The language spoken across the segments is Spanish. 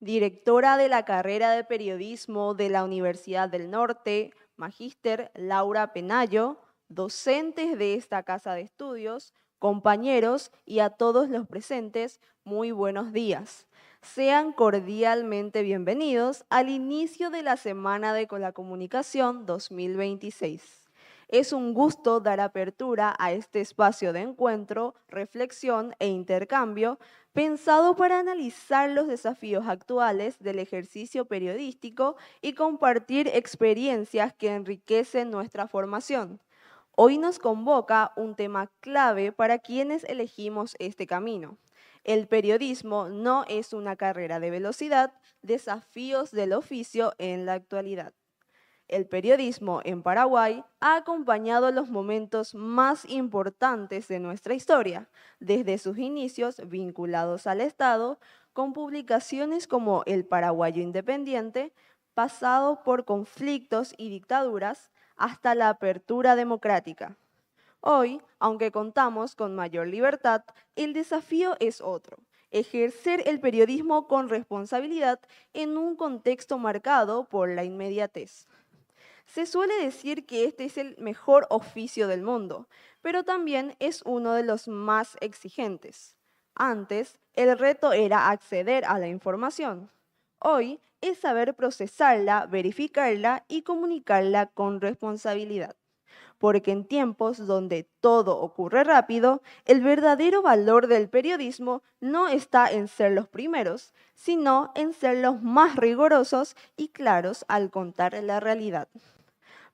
directora de la carrera de periodismo de la Universidad del Norte, Magíster Laura Penayo, docentes de esta casa de estudios, compañeros y a todos los presentes, muy buenos días. Sean cordialmente bienvenidos al inicio de la Semana de la Comunicación 2026. Es un gusto dar apertura a este espacio de encuentro, reflexión e intercambio pensado para analizar los desafíos actuales del ejercicio periodístico y compartir experiencias que enriquecen nuestra formación. Hoy nos convoca un tema clave para quienes elegimos este camino. El periodismo no es una carrera de velocidad, desafíos del oficio en la actualidad. El periodismo en Paraguay ha acompañado los momentos más importantes de nuestra historia, desde sus inicios vinculados al Estado, con publicaciones como El Paraguayo Independiente, pasado por conflictos y dictaduras, hasta la apertura democrática. Hoy, aunque contamos con mayor libertad, el desafío es otro: ejercer el periodismo con responsabilidad en un contexto marcado por la inmediatez. Se suele decir que este es el mejor oficio del mundo, pero también es uno de los más exigentes. Antes, el reto era acceder a la información. Hoy es saber procesarla, verificarla y comunicarla con responsabilidad. Porque en tiempos donde todo ocurre rápido, el verdadero valor del periodismo no está en ser los primeros, sino en ser los más rigurosos y claros al contar la realidad.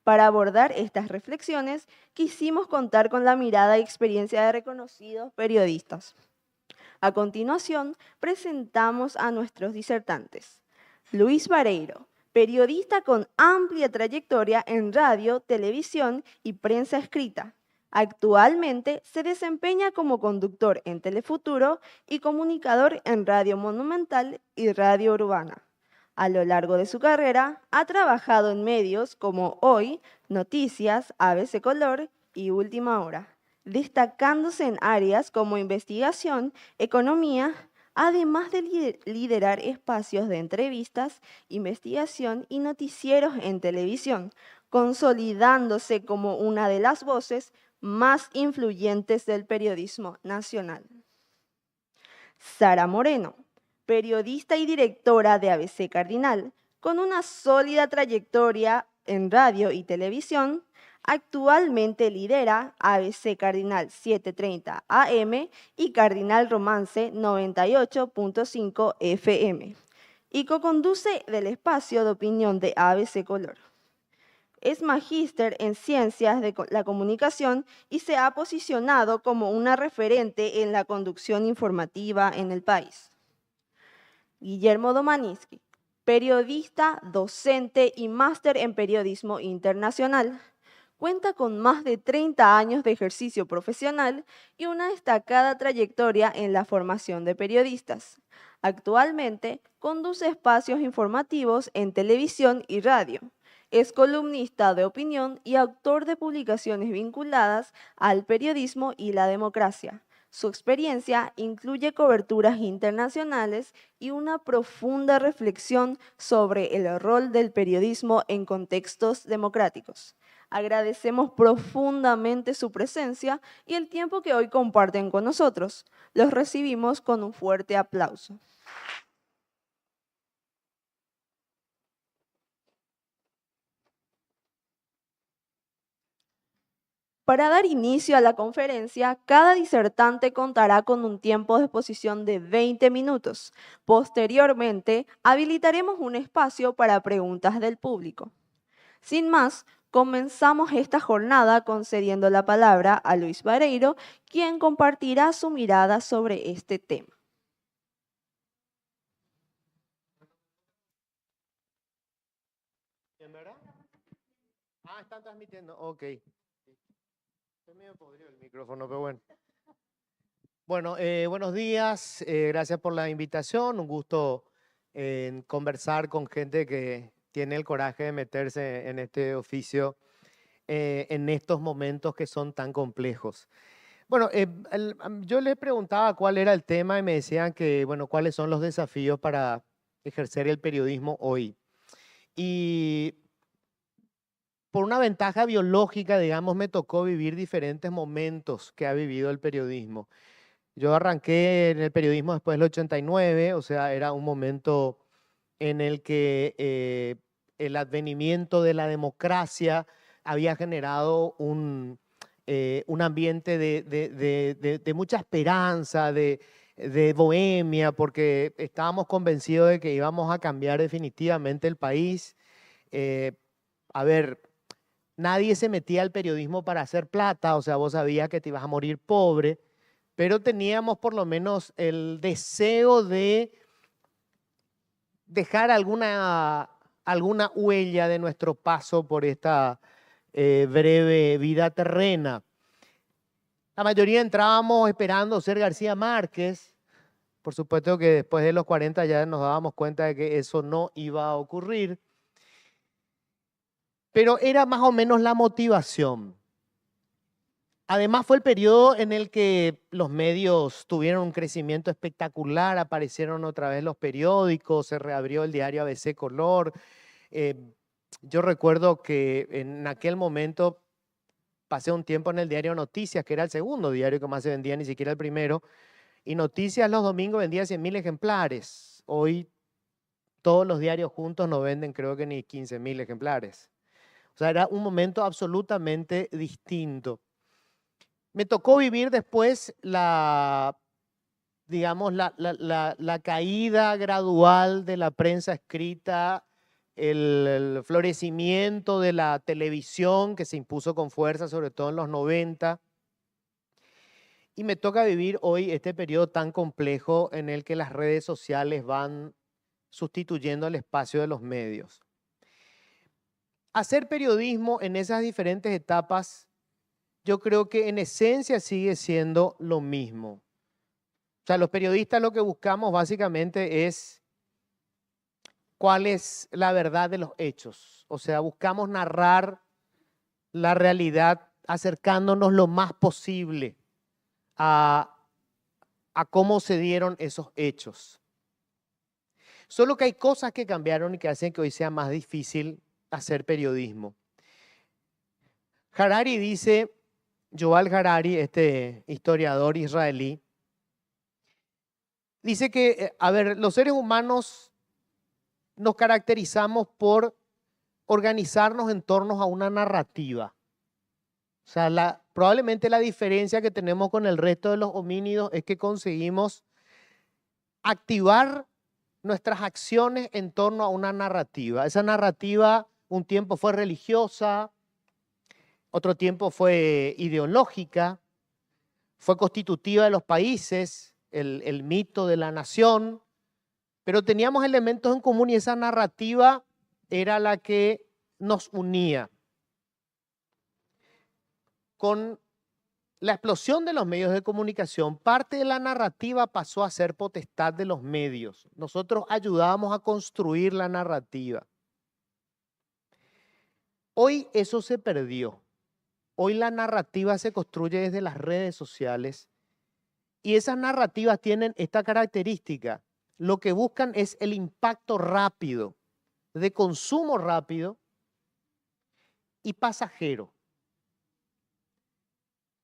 Para abordar estas reflexiones, quisimos contar con la mirada y experiencia de reconocidos periodistas. A continuación, presentamos a nuestros disertantes. Luis Vareiro, periodista con amplia trayectoria en radio, televisión y prensa escrita. Actualmente se desempeña como conductor en Telefuturo y comunicador en Radio Monumental y Radio Urbana. A lo largo de su carrera, ha trabajado en medios como Hoy, Noticias, ABC Color y Última Hora, destacándose en áreas como investigación, economía, además de liderar espacios de entrevistas, investigación y noticieros en televisión, consolidándose como una de las voces más influyentes del periodismo nacional. Sara Moreno, periodista y directora de ABC Cardinal, con una sólida trayectoria en radio y televisión, actualmente lidera ABC Cardinal 730 AM y Cardinal Romance 98.5 FM y co-conduce del espacio de opinión de ABC Color. Es magíster en Ciencias de la Comunicación y se ha posicionado como una referente en la conducción informativa en el país. Guillermo Domaniski, periodista, docente y máster en periodismo internacional. Cuenta con más de 30 años de ejercicio profesional y una destacada trayectoria en la formación de periodistas. Actualmente conduce espacios informativos en televisión y radio. Es columnista de opinión y autor de publicaciones vinculadas al periodismo y la democracia. Su experiencia incluye coberturas internacionales y una profunda reflexión sobre el rol del periodismo en contextos democráticos. Agradecemos profundamente su presencia y el tiempo que hoy comparten con nosotros. Los recibimos con un fuerte aplauso. Para dar inicio a la conferencia, cada disertante contará con un tiempo de exposición de 20 minutos. Posteriormente, habilitaremos un espacio para preguntas del público. Sin más, comenzamos esta jornada concediendo la palabra a Luis Vareiro, quien compartirá su mirada sobre este tema. ¿En verdad? Ah, están transmitiendo. Ok. Está medio podrido el micrófono, pero bueno. Bueno, buenos días. Gracias por la invitación. Un gusto conversar con gente que tiene el coraje de meterse en este oficio en estos momentos que son tan complejos. Bueno, yo les preguntaba cuál era el tema y me decían que, bueno, cuáles son los desafíos para ejercer el periodismo hoy. Y por una ventaja biológica, digamos, me tocó vivir diferentes momentos que ha vivido el periodismo. Yo arranqué en el periodismo después del 89, o sea, era un momento en el que el advenimiento de la democracia había generado un ambiente de mucha esperanza, de bohemia, porque estábamos convencidos de que íbamos a cambiar definitivamente el país. A ver, nadie se metía al periodismo para hacer plata, o sea, vos sabías que te ibas a morir pobre, pero teníamos por lo menos el deseo de dejar alguna huella de nuestro paso por esta breve vida terrena. La mayoría entrábamos esperando ser García Márquez. Por supuesto que después de los 40 ya nos dábamos cuenta de que eso no iba a ocurrir. Pero era más o menos la motivación. Además fue el periodo en el que los medios tuvieron un crecimiento espectacular, aparecieron otra vez los periódicos, se reabrió el diario ABC Color. Yo recuerdo que en aquel momento pasé un tiempo en el diario Noticias, que era el segundo diario que más se vendía, ni siquiera el primero, y Noticias los domingos vendía 100.000 ejemplares. Hoy todos los diarios juntos no venden creo que ni 15.000 ejemplares. O sea, era un momento absolutamente distinto. Me tocó vivir después digamos, la caída gradual de la prensa escrita, el florecimiento de la televisión que se impuso con fuerza, sobre todo en los 90. Y me toca vivir hoy este periodo tan complejo en el que las redes sociales van sustituyendo el espacio de los medios. Hacer periodismo en esas diferentes etapas, yo creo que en esencia sigue siendo lo mismo. O sea, los periodistas lo que buscamos básicamente es cuál es la verdad de los hechos. O sea, buscamos narrar la realidad acercándonos lo más posible a cómo se dieron esos hechos. Solo que hay cosas que cambiaron y que hacen que hoy sea más difícil hacer periodismo. Harari dice, Yuval Harari, este historiador israelí, dice que, a ver, los seres humanos nos caracterizamos por organizarnos en torno a una narrativa. O sea, probablemente la diferencia que tenemos con el resto de los homínidos es que conseguimos activar nuestras acciones en torno a una narrativa. Esa narrativa un tiempo fue religiosa, otro tiempo fue ideológica, fue constitutiva de los países, el mito de la nación, pero teníamos elementos en común y esa narrativa era la que nos unía. Con la explosión de los medios de comunicación, parte de la narrativa pasó a ser potestad de los medios. Nosotros ayudábamos a construir la narrativa. Hoy eso se perdió. Hoy la narrativa se construye desde las redes sociales y esas narrativas tienen esta característica. Lo que buscan es el impacto rápido, de consumo rápido y pasajero.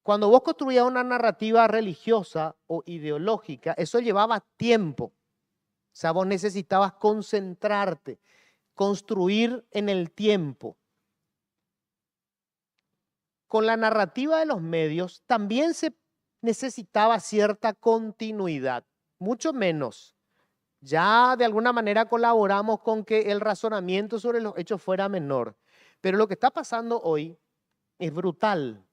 Cuando vos construías una narrativa religiosa o ideológica, eso llevaba tiempo. O sea, vos necesitabas concentrarte, construir en el tiempo. Con la narrativa de los medios también se necesitaba cierta continuidad, mucho menos. Ya de alguna manera colaboramos con que el razonamiento sobre los hechos fuera menor. Pero lo que está pasando hoy es brutal,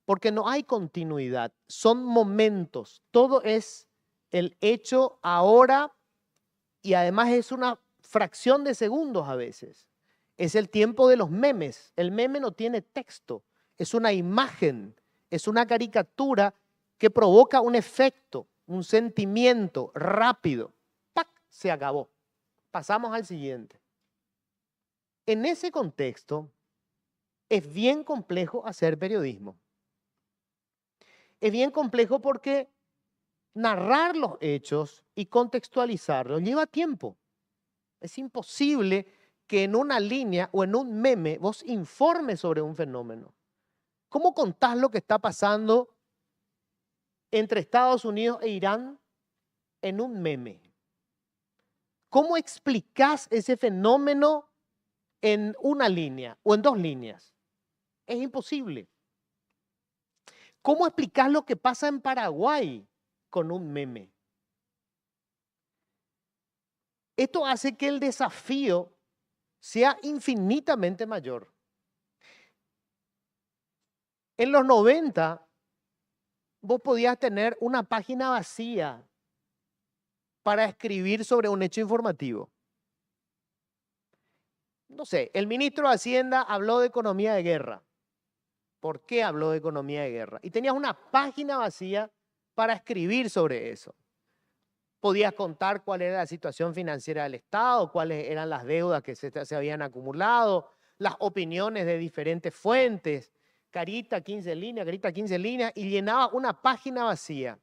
porque no hay continuidad, son momentos, todo es el hecho ahora y además es una fracción de segundos a veces. Es el tiempo de los memes, el meme no tiene texto, es una imagen, es una caricatura que provoca un efecto, un sentimiento rápido. ¡Pac! Se acabó. Pasamos al siguiente. En ese contexto es bien complejo hacer periodismo. Es bien complejo porque narrar los hechos y contextualizarlos lleva tiempo. Es imposible que en una línea o en un meme vos informes sobre un fenómeno. ¿Cómo contás lo que está pasando entre Estados Unidos e Irán en un meme? ¿Cómo explicás ese fenómeno en una línea o en dos líneas? Es imposible. ¿Cómo explicás lo que pasa en Paraguay con un meme? Esto hace que el desafío sea infinitamente mayor. En los 90, vos podías tener una página vacía para escribir sobre un hecho informativo. No sé, el ministro de Hacienda habló de economía de guerra. ¿Por qué habló de economía de guerra? Y tenías una página vacía para escribir sobre eso. Podías contar cuál era la situación financiera del Estado, cuáles eran las deudas que se habían acumulado, las opiniones de diferentes fuentes, carita 15 líneas, y llenaba una página vacía.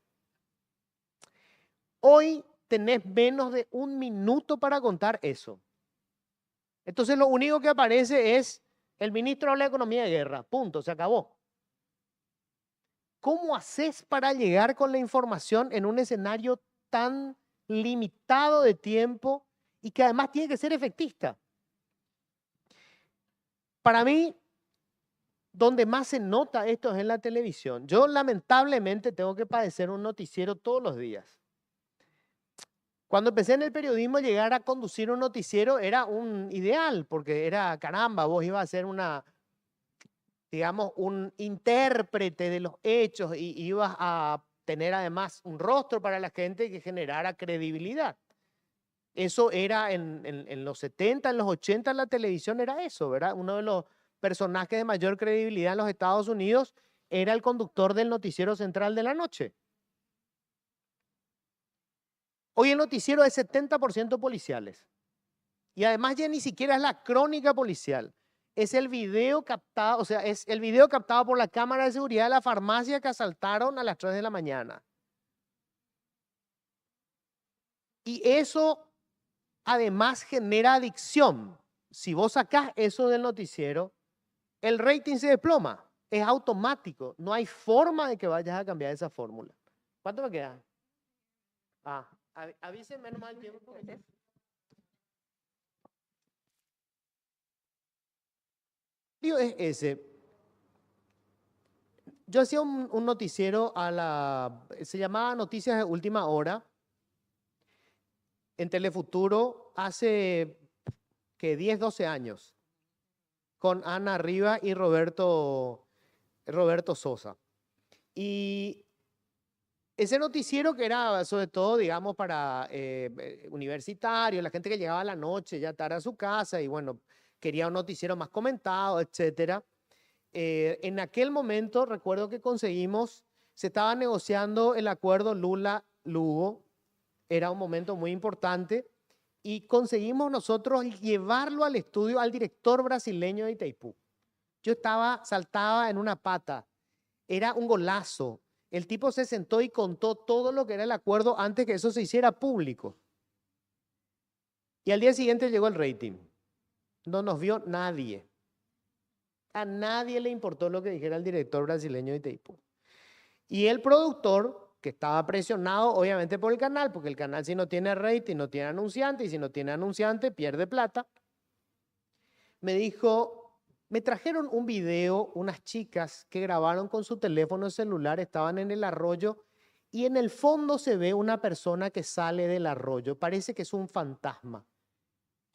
Hoy tenés menos de un minuto para contar eso. Entonces lo único que aparece es, el ministro habla de economía de guerra, punto, se acabó. ¿Cómo haces para llegar con la información en un escenario tan limitado de tiempo y que además tiene que ser efectista? Para mí, donde más se nota esto es en la televisión. Yo lamentablemente tengo que padecer un noticiero todos los días. Cuando empecé en el periodismo, llegar a conducir un noticiero era un ideal, porque era, caramba, vos ibas a ser digamos, un intérprete de los hechos y ibas a tener además un rostro para la gente que generara credibilidad. Eso era en los 70, en los 80, la televisión era eso, ¿verdad? Uno de los personajes de mayor credibilidad en los Estados Unidos era el conductor del noticiero central de la noche. Hoy el noticiero es 70% policiales. Y además ya ni siquiera es la crónica policial. Es el video captado, o sea, es el video captado por la cámara de seguridad de la farmacia que asaltaron a las 3 de la mañana. Y eso además genera adicción. Si vos sacás eso del noticiero, el rating se desploma. Es automático. No hay forma de que vayas a cambiar esa fórmula. ¿Cuánto me queda? Avísenme nomás el tiempo. Digo, es ese. Yo hacía un noticiero se llamaba Noticias de Última Hora en Telefuturo hace que 10, 12 años con Ana Riva y Roberto Sosa. Y ese noticiero que era sobre todo, digamos, para universitarios, la gente que llegaba a la noche ya tarde a su casa y bueno, quería un noticiero más comentado, etcétera. En aquel momento recuerdo que se estaba negociando el acuerdo Lula-Lugo, era un momento muy importante y conseguimos nosotros llevarlo al estudio al director brasileño de Itaipú. Yo saltaba en una pata, era un golazo. El tipo se sentó y contó todo lo que era el acuerdo antes que eso se hiciera público. Y al día siguiente llegó el rating. No nos vio nadie. A nadie le importó lo que dijera el director brasileño de Itaipú. Y el productor, que estaba presionado obviamente por el canal, porque el canal si no tiene rating no tiene anunciante, y si no tiene anunciante pierde plata, me dijo, me trajeron un video, unas chicas que grabaron con su teléfono celular, estaban en el arroyo y en el fondo se ve una persona que sale del arroyo, parece que es un fantasma.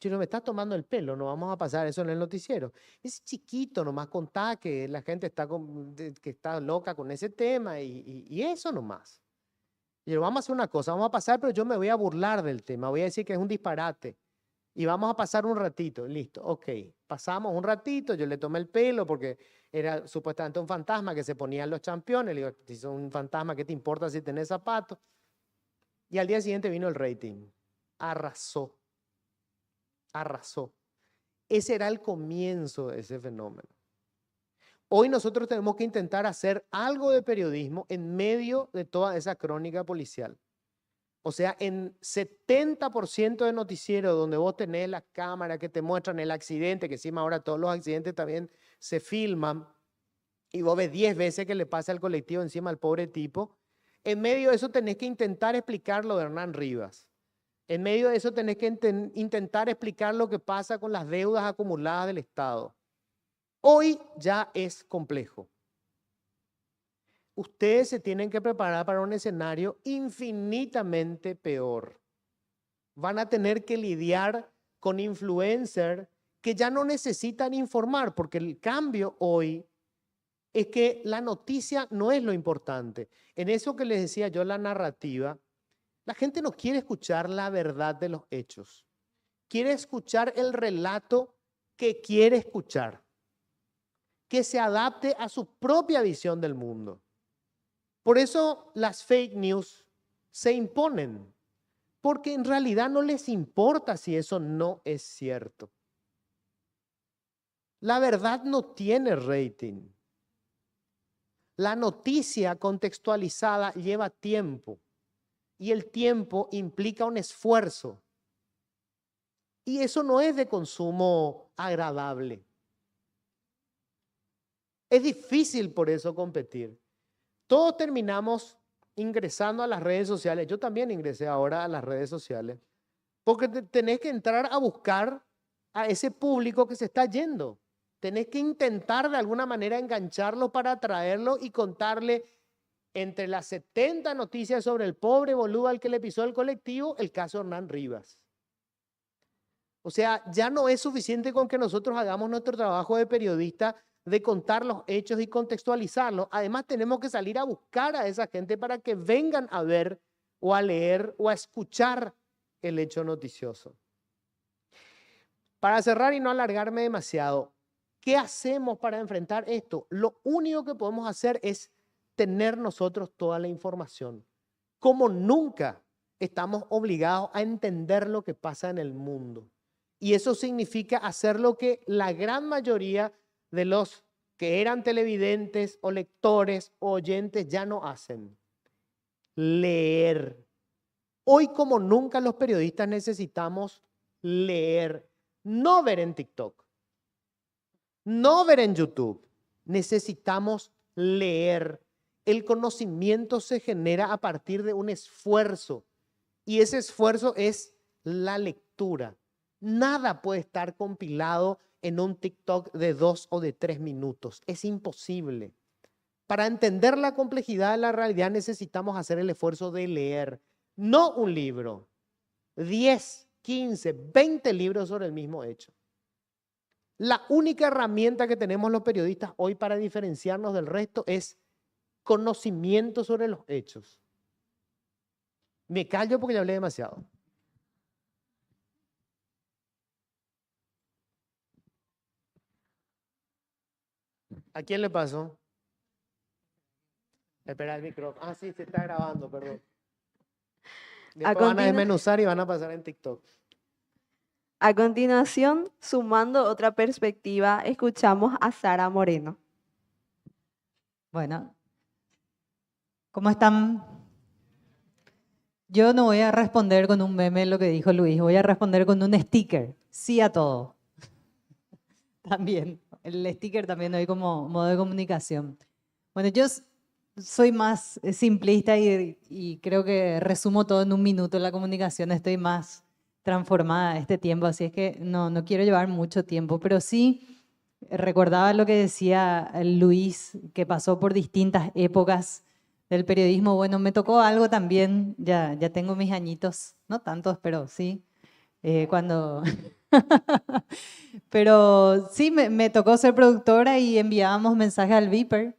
Yo no me estás tomando el pelo, no vamos a pasar eso en el noticiero. Es chiquito, nomás contá que la gente que está loca con ese tema y eso nomás. Y yo, vamos a hacer una cosa, vamos a pasar, pero yo me voy a burlar del tema, voy a decir que es un disparate. Y vamos a pasar un ratito, listo, ok. Pasamos un ratito, yo le tomé el pelo porque era supuestamente un fantasma que se ponían los championes. Le digo, si es un fantasma, ¿qué te importa si tenés zapatos? Y al día siguiente vino el rating. Arrasó. Ese era el comienzo de ese fenómeno. Hoy nosotros tenemos que intentar hacer algo de periodismo en medio de toda esa crónica policial. O sea, en 70% de noticieros donde vos tenés la cámara que te muestran el accidente, que encima ahora todos los accidentes también se filman, y vos ves 10 veces que le pasa al colectivo encima al pobre tipo, en medio de eso tenés que intentar explicar lo de Hernán Rivas. En medio de eso tenés que intentar explicar lo que pasa con las deudas acumuladas del Estado. Hoy ya es complejo. Ustedes se tienen que preparar para un escenario infinitamente peor. Van a tener que lidiar con influencers que ya no necesitan informar, porque el cambio hoy es que la noticia no es lo importante. En eso que les decía yo, la narrativa, la gente no quiere escuchar la verdad de los hechos. Quiere escuchar el relato que quiere escuchar, que se adapte a su propia visión del mundo. Por eso las fake news se imponen, porque en realidad no les importa si eso no es cierto. La verdad no tiene rating. La noticia contextualizada lleva tiempo y el tiempo implica un esfuerzo. Y eso no es de consumo agradable. Es difícil por eso competir. Todos terminamos ingresando a las redes sociales. Yo también ingresé ahora a las redes sociales. Porque tenés que entrar a buscar a ese público que se está yendo. Tenés que intentar de alguna manera engancharlo para atraerlo y contarle entre las 70 noticias sobre el pobre boludo al que le pisó el colectivo, el caso Hernán Rivas. O sea, ya no es suficiente con que nosotros hagamos nuestro trabajo de periodista de contar los hechos y contextualizarlos. Además, tenemos que salir a buscar a esa gente para que vengan a ver o a leer o a escuchar el hecho noticioso. Para cerrar y no alargarme demasiado, ¿qué hacemos para enfrentar esto? Lo único que podemos hacer es tener nosotros toda la información. Como nunca estamos obligados a entender lo que pasa en el mundo. Y eso significa hacer lo que la gran mayoría de los que eran televidentes o lectores o oyentes ya no hacen. Leer. Hoy como nunca los periodistas necesitamos leer. No ver en TikTok. No ver en YouTube. Necesitamos leer. El conocimiento se genera a partir de un esfuerzo. Y ese esfuerzo es la lectura. Nada puede estar compilado en un TikTok de 2 o de 3 minutos. Es imposible. Para entender la complejidad de la realidad necesitamos hacer el esfuerzo de leer. No un libro. 10, 15, 20 libros sobre el mismo hecho. La única herramienta que tenemos los periodistas hoy para diferenciarnos del resto es conocimiento sobre los hechos. Me callo porque ya hablé demasiado. ¿A quién le pasó? Espera el micrófono. Ah, sí, se está grabando, perdón. Después van a desmenuzar y van a pasar en TikTok. A continuación, sumando otra perspectiva, escuchamos a Sara Moreno. Bueno, ¿cómo están? Yo no voy a responder con un meme lo que dijo Luis, voy a responder con un sticker. Sí a todo. También, el sticker también hoy como modo de comunicación. Bueno, yo soy más simplista y creo que resumo todo en un minuto en la comunicación. Estoy más transformada este tiempo, así es que no quiero llevar mucho tiempo, pero sí recordaba lo que decía Luis, que pasó por distintas épocas del periodismo. Bueno, me tocó algo también, ya tengo mis añitos, no tantos, pero sí, cuando... Pero sí, me tocó ser productora y enviábamos mensajes al Viper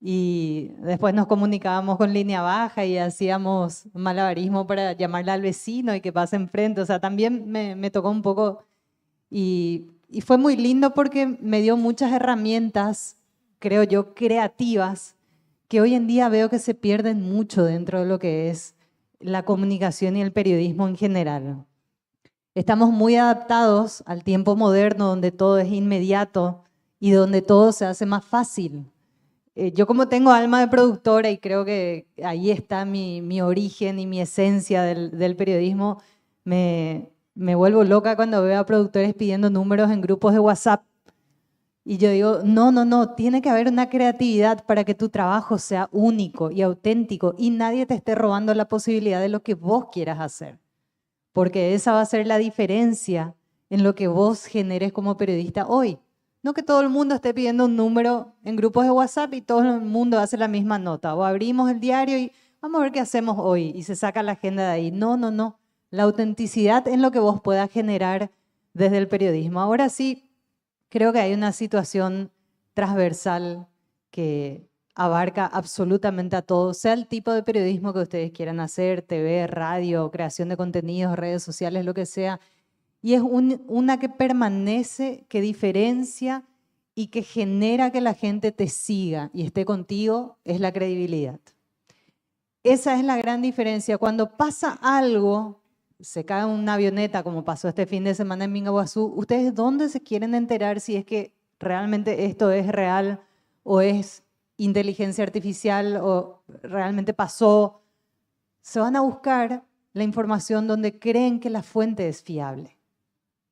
y después nos comunicábamos con línea baja y hacíamos malabarismo para llamarle al vecino y que pase enfrente. O sea, también me tocó un poco y fue muy lindo porque me dio muchas herramientas, creo yo, creativas, que hoy en día veo que se pierden mucho dentro de lo que es la comunicación y el periodismo en general. Estamos muy adaptados al tiempo moderno donde todo es inmediato y donde todo se hace más fácil. yo como tengo alma de productora y creo que ahí está mi origen y mi esencia del periodismo, me vuelvo loca cuando veo a productores pidiendo números en grupos de WhatsApp. Y yo digo, no, tiene que haber una creatividad para que tu trabajo sea único y auténtico y nadie te esté robando la posibilidad de lo que vos quieras hacer. Porque esa va a ser la diferencia en lo que vos generes como periodista hoy. No que todo el mundo esté pidiendo un número en grupos de WhatsApp y todo el mundo hace la misma nota. O abrimos el diario y vamos a ver qué hacemos hoy y se saca la agenda de ahí. No. La autenticidad en lo que vos puedas generar desde el periodismo. Ahora sí, creo que hay una situación transversal que abarca absolutamente a todos, sea el tipo de periodismo que ustedes quieran hacer, TV, radio, creación de contenidos, redes sociales, lo que sea. Y es una que permanece, que diferencia y que genera que la gente te siga y esté contigo, es la credibilidad. Esa es la gran diferencia. Cuando pasa algo, se cae una avioneta, como pasó este fin de semana en Mingaguazú, ¿ustedes dónde se quieren enterar si es que realmente esto es real o es inteligencia artificial o realmente pasó? Se van a buscar la información donde creen que la fuente es fiable,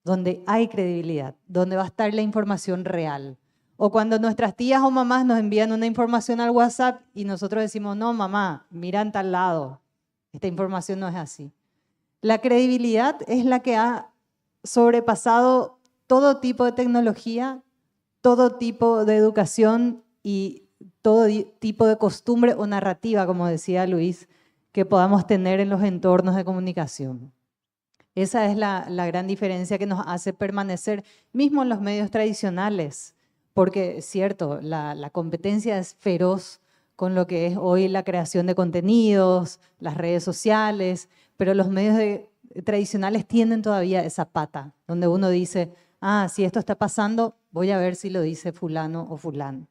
donde hay credibilidad, donde va a estar la información real. O cuando nuestras tías o mamás nos envían una información al WhatsApp y nosotros decimos, no, mamá, mira en tal lado, esta información no es así. La credibilidad es la que ha sobrepasado todo tipo de tecnología, todo tipo de educación y todo tipo de costumbre o narrativa, como decía Luis, que podamos tener en los entornos de comunicación. Esa es la gran diferencia que nos hace permanecer, mismo en los medios tradicionales, porque es cierto, la competencia es feroz con lo que es hoy la creación de contenidos, las redes sociales, pero los medios tradicionales tienen todavía esa pata, donde uno dice, si esto está pasando, voy a ver si lo dice fulano o fulano,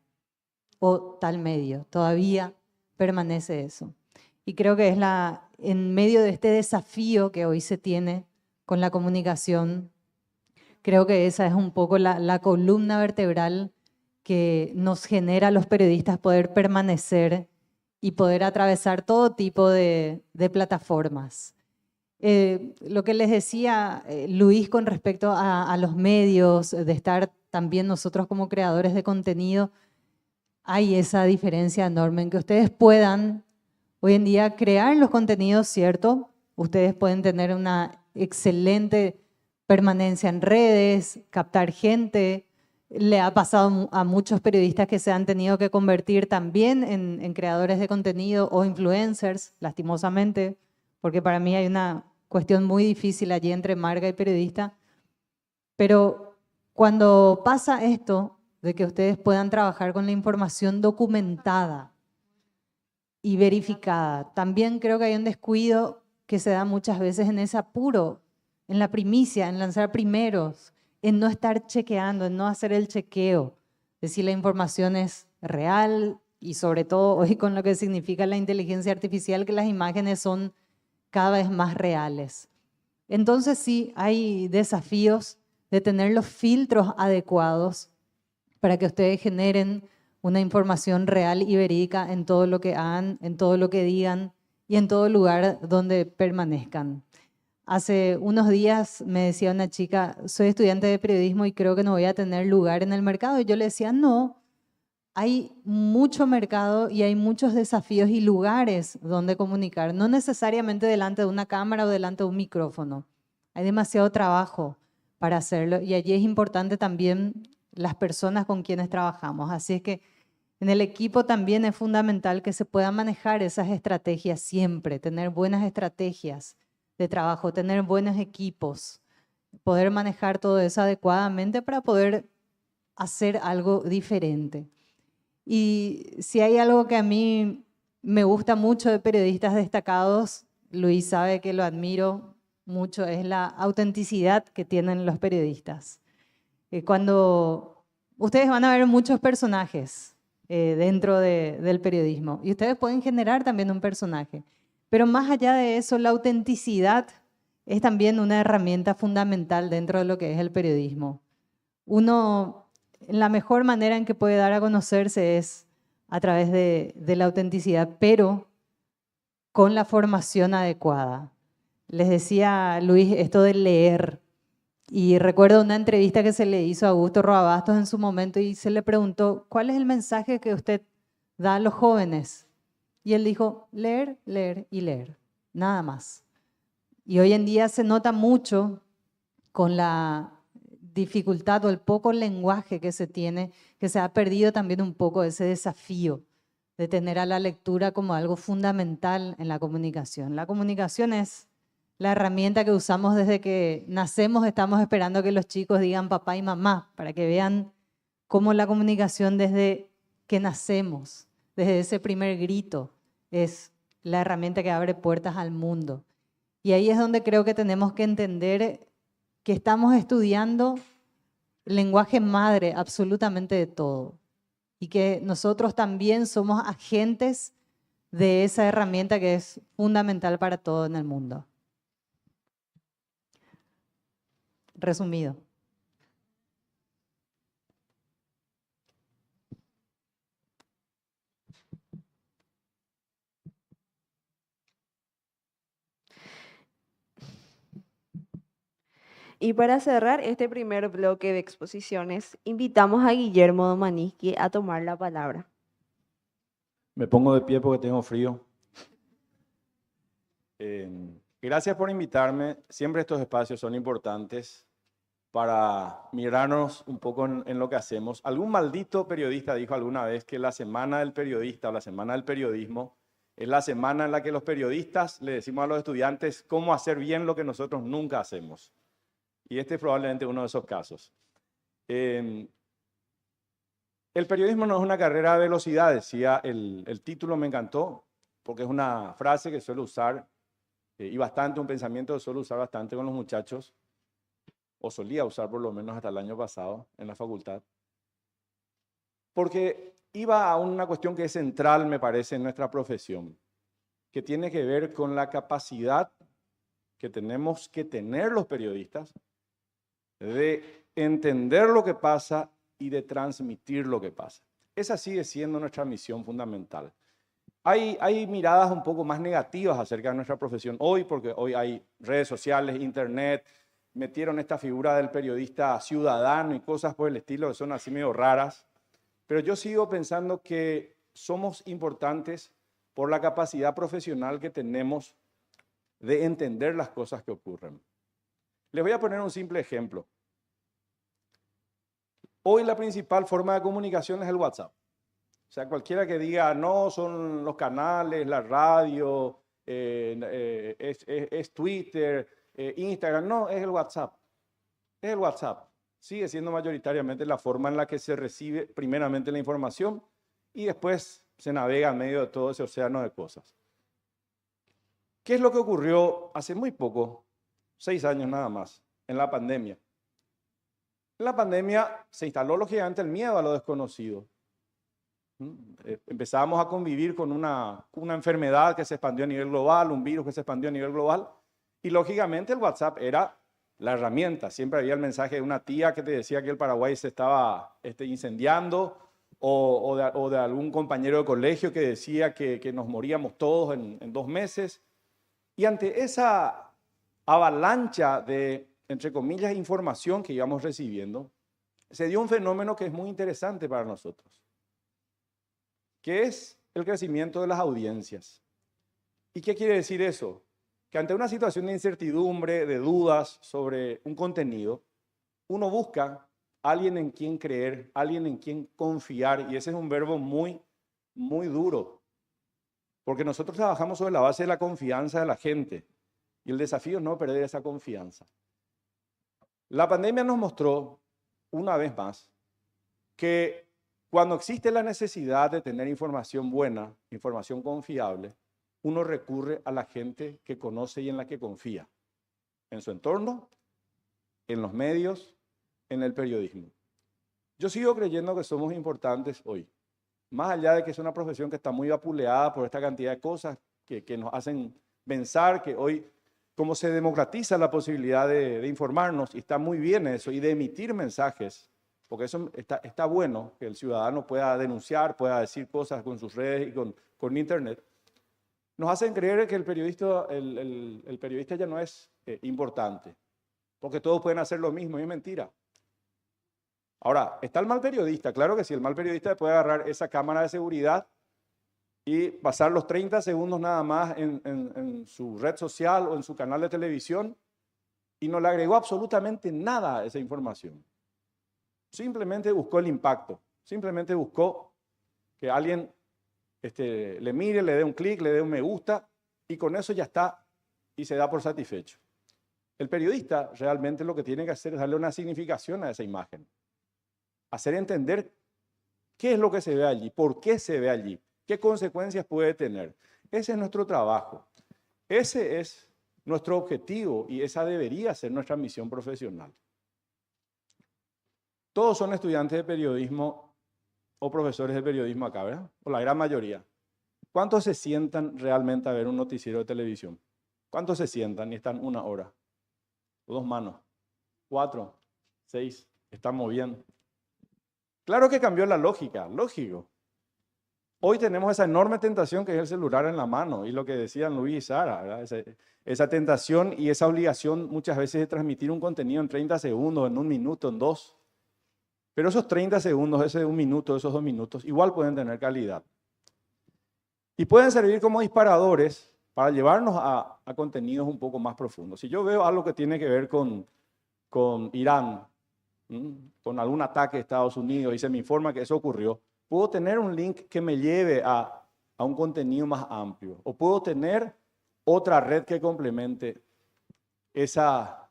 o tal medio. Todavía permanece eso. Y creo que es en medio de este desafío que hoy se tiene con la comunicación, creo que esa es un poco la columna vertebral que nos genera a los periodistas poder permanecer y poder atravesar todo tipo de plataformas. Lo que les decía Luis con respecto a los medios, de estar también nosotros como creadores de contenido, hay esa diferencia enorme en que ustedes puedan hoy en día crear los contenidos, ¿cierto? Ustedes pueden tener una excelente permanencia en redes, captar gente. Le ha pasado a muchos periodistas que se han tenido que convertir también en creadores de contenido o influencers, lastimosamente, porque para mí hay una cuestión muy difícil allí entre marca y periodista. Pero cuando pasa esto, de que ustedes puedan trabajar con la información documentada y verificada, también creo que hay un descuido que se da muchas veces en ese apuro, en la primicia, en lanzar primeros, en no estar chequeando, en no hacer el chequeo de si la información es real y sobre todo hoy con lo que significa la inteligencia artificial, que las imágenes son cada vez más reales. Entonces sí, hay desafíos de tener los filtros adecuados para que ustedes generen una información real y verídica en todo lo que hagan, en todo lo que digan y en todo lugar donde permanezcan. Hace unos días me decía una chica, soy estudiante de periodismo y creo que no voy a tener lugar en el mercado. Y yo le decía, no, hay mucho mercado y hay muchos desafíos y lugares donde comunicar, no necesariamente delante de una cámara o delante de un micrófono. Hay demasiado trabajo para hacerlo y allí es importante también las personas con quienes trabajamos. Así es que en el equipo también es fundamental que se puedan manejar esas estrategias siempre, tener buenas estrategias de trabajo, tener buenos equipos, poder manejar todo eso adecuadamente para poder hacer algo diferente. Y si hay algo que a mí me gusta mucho de periodistas destacados, Luis sabe que lo admiro mucho, es la autenticidad que tienen los periodistas. Cuando ustedes van a ver muchos personajes dentro del periodismo y ustedes pueden generar también un personaje, pero más allá de eso, la autenticidad es también una herramienta fundamental dentro de lo que es el periodismo. La mejor manera en que puede dar a conocerse es a través de la autenticidad, pero con la formación adecuada. Les decía Luis esto de leer, y recuerdo una entrevista que se le hizo a Augusto Roa Bastos en su momento y se le preguntó, ¿cuál es el mensaje que usted da a los jóvenes? Y él dijo, leer, leer y leer, nada más. Y hoy en día se nota mucho con la dificultad o el poco lenguaje que se tiene, que se ha perdido también un poco ese desafío de tener a la lectura como algo fundamental en la comunicación. La comunicación es la herramienta que usamos desde que nacemos, estamos esperando que los chicos digan papá y mamá, para que vean cómo la comunicación desde que nacemos, desde ese primer grito, es la herramienta que abre puertas al mundo. Y ahí es donde creo que tenemos que entender que estamos estudiando lenguaje madre absolutamente de todo y que nosotros también somos agentes de esa herramienta que es fundamental para todo en el mundo. Resumido. Y para cerrar este primer bloque de exposiciones, invitamos a Guillermo Domaniski a tomar la palabra. Me pongo de pie porque tengo frío. Gracias por invitarme. Siempre estos espacios son importantes para mirarnos un poco en lo que hacemos. Algún maldito periodista dijo alguna vez que la semana del periodista o la semana del periodismo es la semana en la que los periodistas le decimos a los estudiantes cómo hacer bien lo que nosotros nunca hacemos. Y este es probablemente uno de esos casos. El periodismo no es una carrera de velocidad, decía el título, me encantó, porque es una frase que suelo usar y bastante, un pensamiento que suelo usar bastante con los muchachos, o solía usar por lo menos hasta el año pasado en la facultad, porque iba a una cuestión que es central, me parece, en nuestra profesión, que tiene que ver con la capacidad que tenemos que tener los periodistas de entender lo que pasa y de transmitir lo que pasa. Esa sigue siendo nuestra misión fundamental. Hay miradas un poco más negativas acerca de nuestra profesión hoy, porque hoy hay redes sociales, internet, metieron esta figura del periodista ciudadano y cosas por el estilo que son así medio raras, pero yo sigo pensando que somos importantes por la capacidad profesional que tenemos de entender las cosas que ocurren. Les voy a poner un simple ejemplo. Hoy la principal forma de comunicación es el WhatsApp. O sea, cualquiera que diga, no, son los canales, la radio, es Twitter, Instagram, no, es el WhatsApp. Es el WhatsApp. Sigue siendo mayoritariamente la forma en la que se recibe primeramente la información y después se navega en medio de todo ese océano de cosas. ¿Qué es lo que ocurrió hace muy poco, 6 años nada más, en la pandemia? En la pandemia se instaló lógicamente el miedo a lo desconocido. Empezábamos a convivir con una enfermedad que se expandió a nivel global, un virus que se expandió a nivel global, y lógicamente el WhatsApp era la herramienta. Siempre había el mensaje de una tía que te decía que el Paraguay se estaba incendiando, o de algún compañero de colegio que decía que nos moríamos todos en 2 meses. Y ante esa avalancha de, entre comillas, información que íbamos recibiendo, se dio un fenómeno que es muy interesante para nosotros, que es el crecimiento de las audiencias. ¿Y qué quiere decir eso? Que ante una situación de incertidumbre, de dudas sobre un contenido, uno busca a alguien en quien creer, alguien en quien confiar, y ese es un verbo muy, muy duro, porque nosotros trabajamos sobre la base de la confianza de la gente, y el desafío es no perder esa confianza. La pandemia nos mostró, una vez más, que cuando existe la necesidad de tener información buena, información confiable, uno recurre a la gente que conoce y en la que confía, en su entorno, en los medios, en el periodismo. Yo sigo creyendo que somos importantes hoy, más allá de que es una profesión que está muy vapuleada por esta cantidad de cosas que nos hacen pensar que hoy, como se democratiza la posibilidad de informarnos, y está muy bien eso, y de emitir mensajes porque eso está bueno que el ciudadano pueda denunciar, pueda decir cosas con sus redes y con Internet, nos hacen creer que el periodista ya no es importante, porque todos pueden hacer lo mismo, y es mentira. Ahora, está el mal periodista, claro que sí, el mal periodista puede agarrar esa cámara de seguridad y pasar los 30 segundos nada más en su red social o en su canal de televisión y no le agregó absolutamente nada a esa información. Simplemente buscó el impacto, simplemente buscó que alguien le mire, le dé un clic, le dé un me gusta y con eso ya está y se da por satisfecho. El periodista realmente lo que tiene que hacer es darle una significación a esa imagen, hacer entender qué es lo que se ve allí, por qué se ve allí, qué consecuencias puede tener. Ese es nuestro trabajo, ese es nuestro objetivo y esa debería ser nuestra misión profesional. Todos son estudiantes de periodismo o profesores de periodismo acá, ¿verdad? O la gran mayoría. ¿Cuántos se sientan realmente a ver un noticiero de televisión? ¿Cuántos se sientan y están 1 hora? 2 manos, 4, 6, estamos bien. Claro que cambió la lógica, lógico. Hoy tenemos esa enorme tentación que es el celular en la mano y lo que decían Luis y Sara, ¿verdad? Esa tentación y esa obligación muchas veces de transmitir un contenido en 30 segundos, en 1 minuto, en 2. Pero esos 30 segundos, ese 1 minuto, esos 2 minutos, igual pueden tener calidad. Y pueden servir como disparadores para llevarnos a contenidos un poco más profundos. Si yo veo algo que tiene que ver con Irán, con algún ataque de Estados Unidos y se me informa que eso ocurrió, puedo tener un link que me lleve a un contenido más amplio. O puedo tener otra red que complemente esa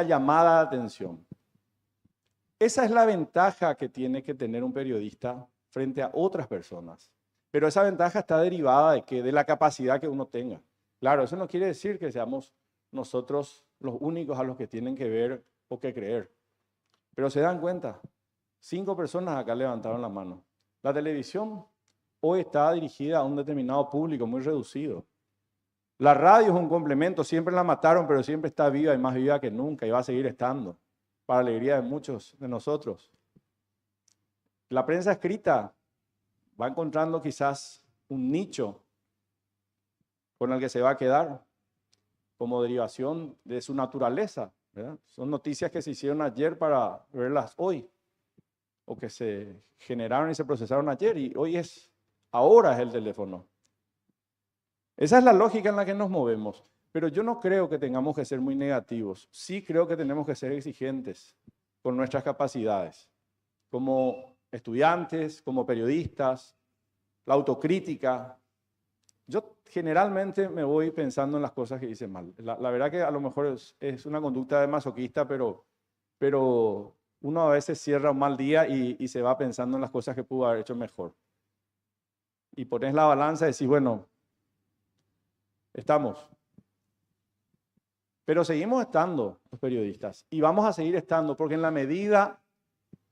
llamada de atención. Esa es la ventaja que tiene que tener un periodista frente a otras personas. Pero esa ventaja está derivada de la capacidad que uno tenga. Claro, eso no quiere decir que seamos nosotros los únicos a los que tienen que ver o que creer. Pero se dan cuenta, 5 personas acá levantaron la mano. La televisión hoy está dirigida a un determinado público muy reducido. La radio es un complemento, siempre la mataron, pero siempre está viva y más viva que nunca y va a seguir estando, para alegría de muchos de nosotros. La prensa escrita va encontrando quizás un nicho con el que se va a quedar como derivación de su naturaleza, ¿verdad? Son noticias que se hicieron ayer para verlas hoy, o que se generaron y se procesaron ayer, y ahora es el teléfono. Esa es la lógica en la que nos movemos, pero yo no creo que tengamos que ser muy negativos. Sí creo que tenemos que ser exigentes con nuestras capacidades, como estudiantes, como periodistas, la autocrítica. Yo generalmente me voy pensando en las cosas que hice mal. La verdad que a lo mejor es una conducta de masoquista, pero uno a veces cierra un mal día y se va pensando en las cosas que pudo haber hecho mejor. Y pones la balanza y decís, bueno, estamos. Pero seguimos estando los periodistas y vamos a seguir estando porque en la medida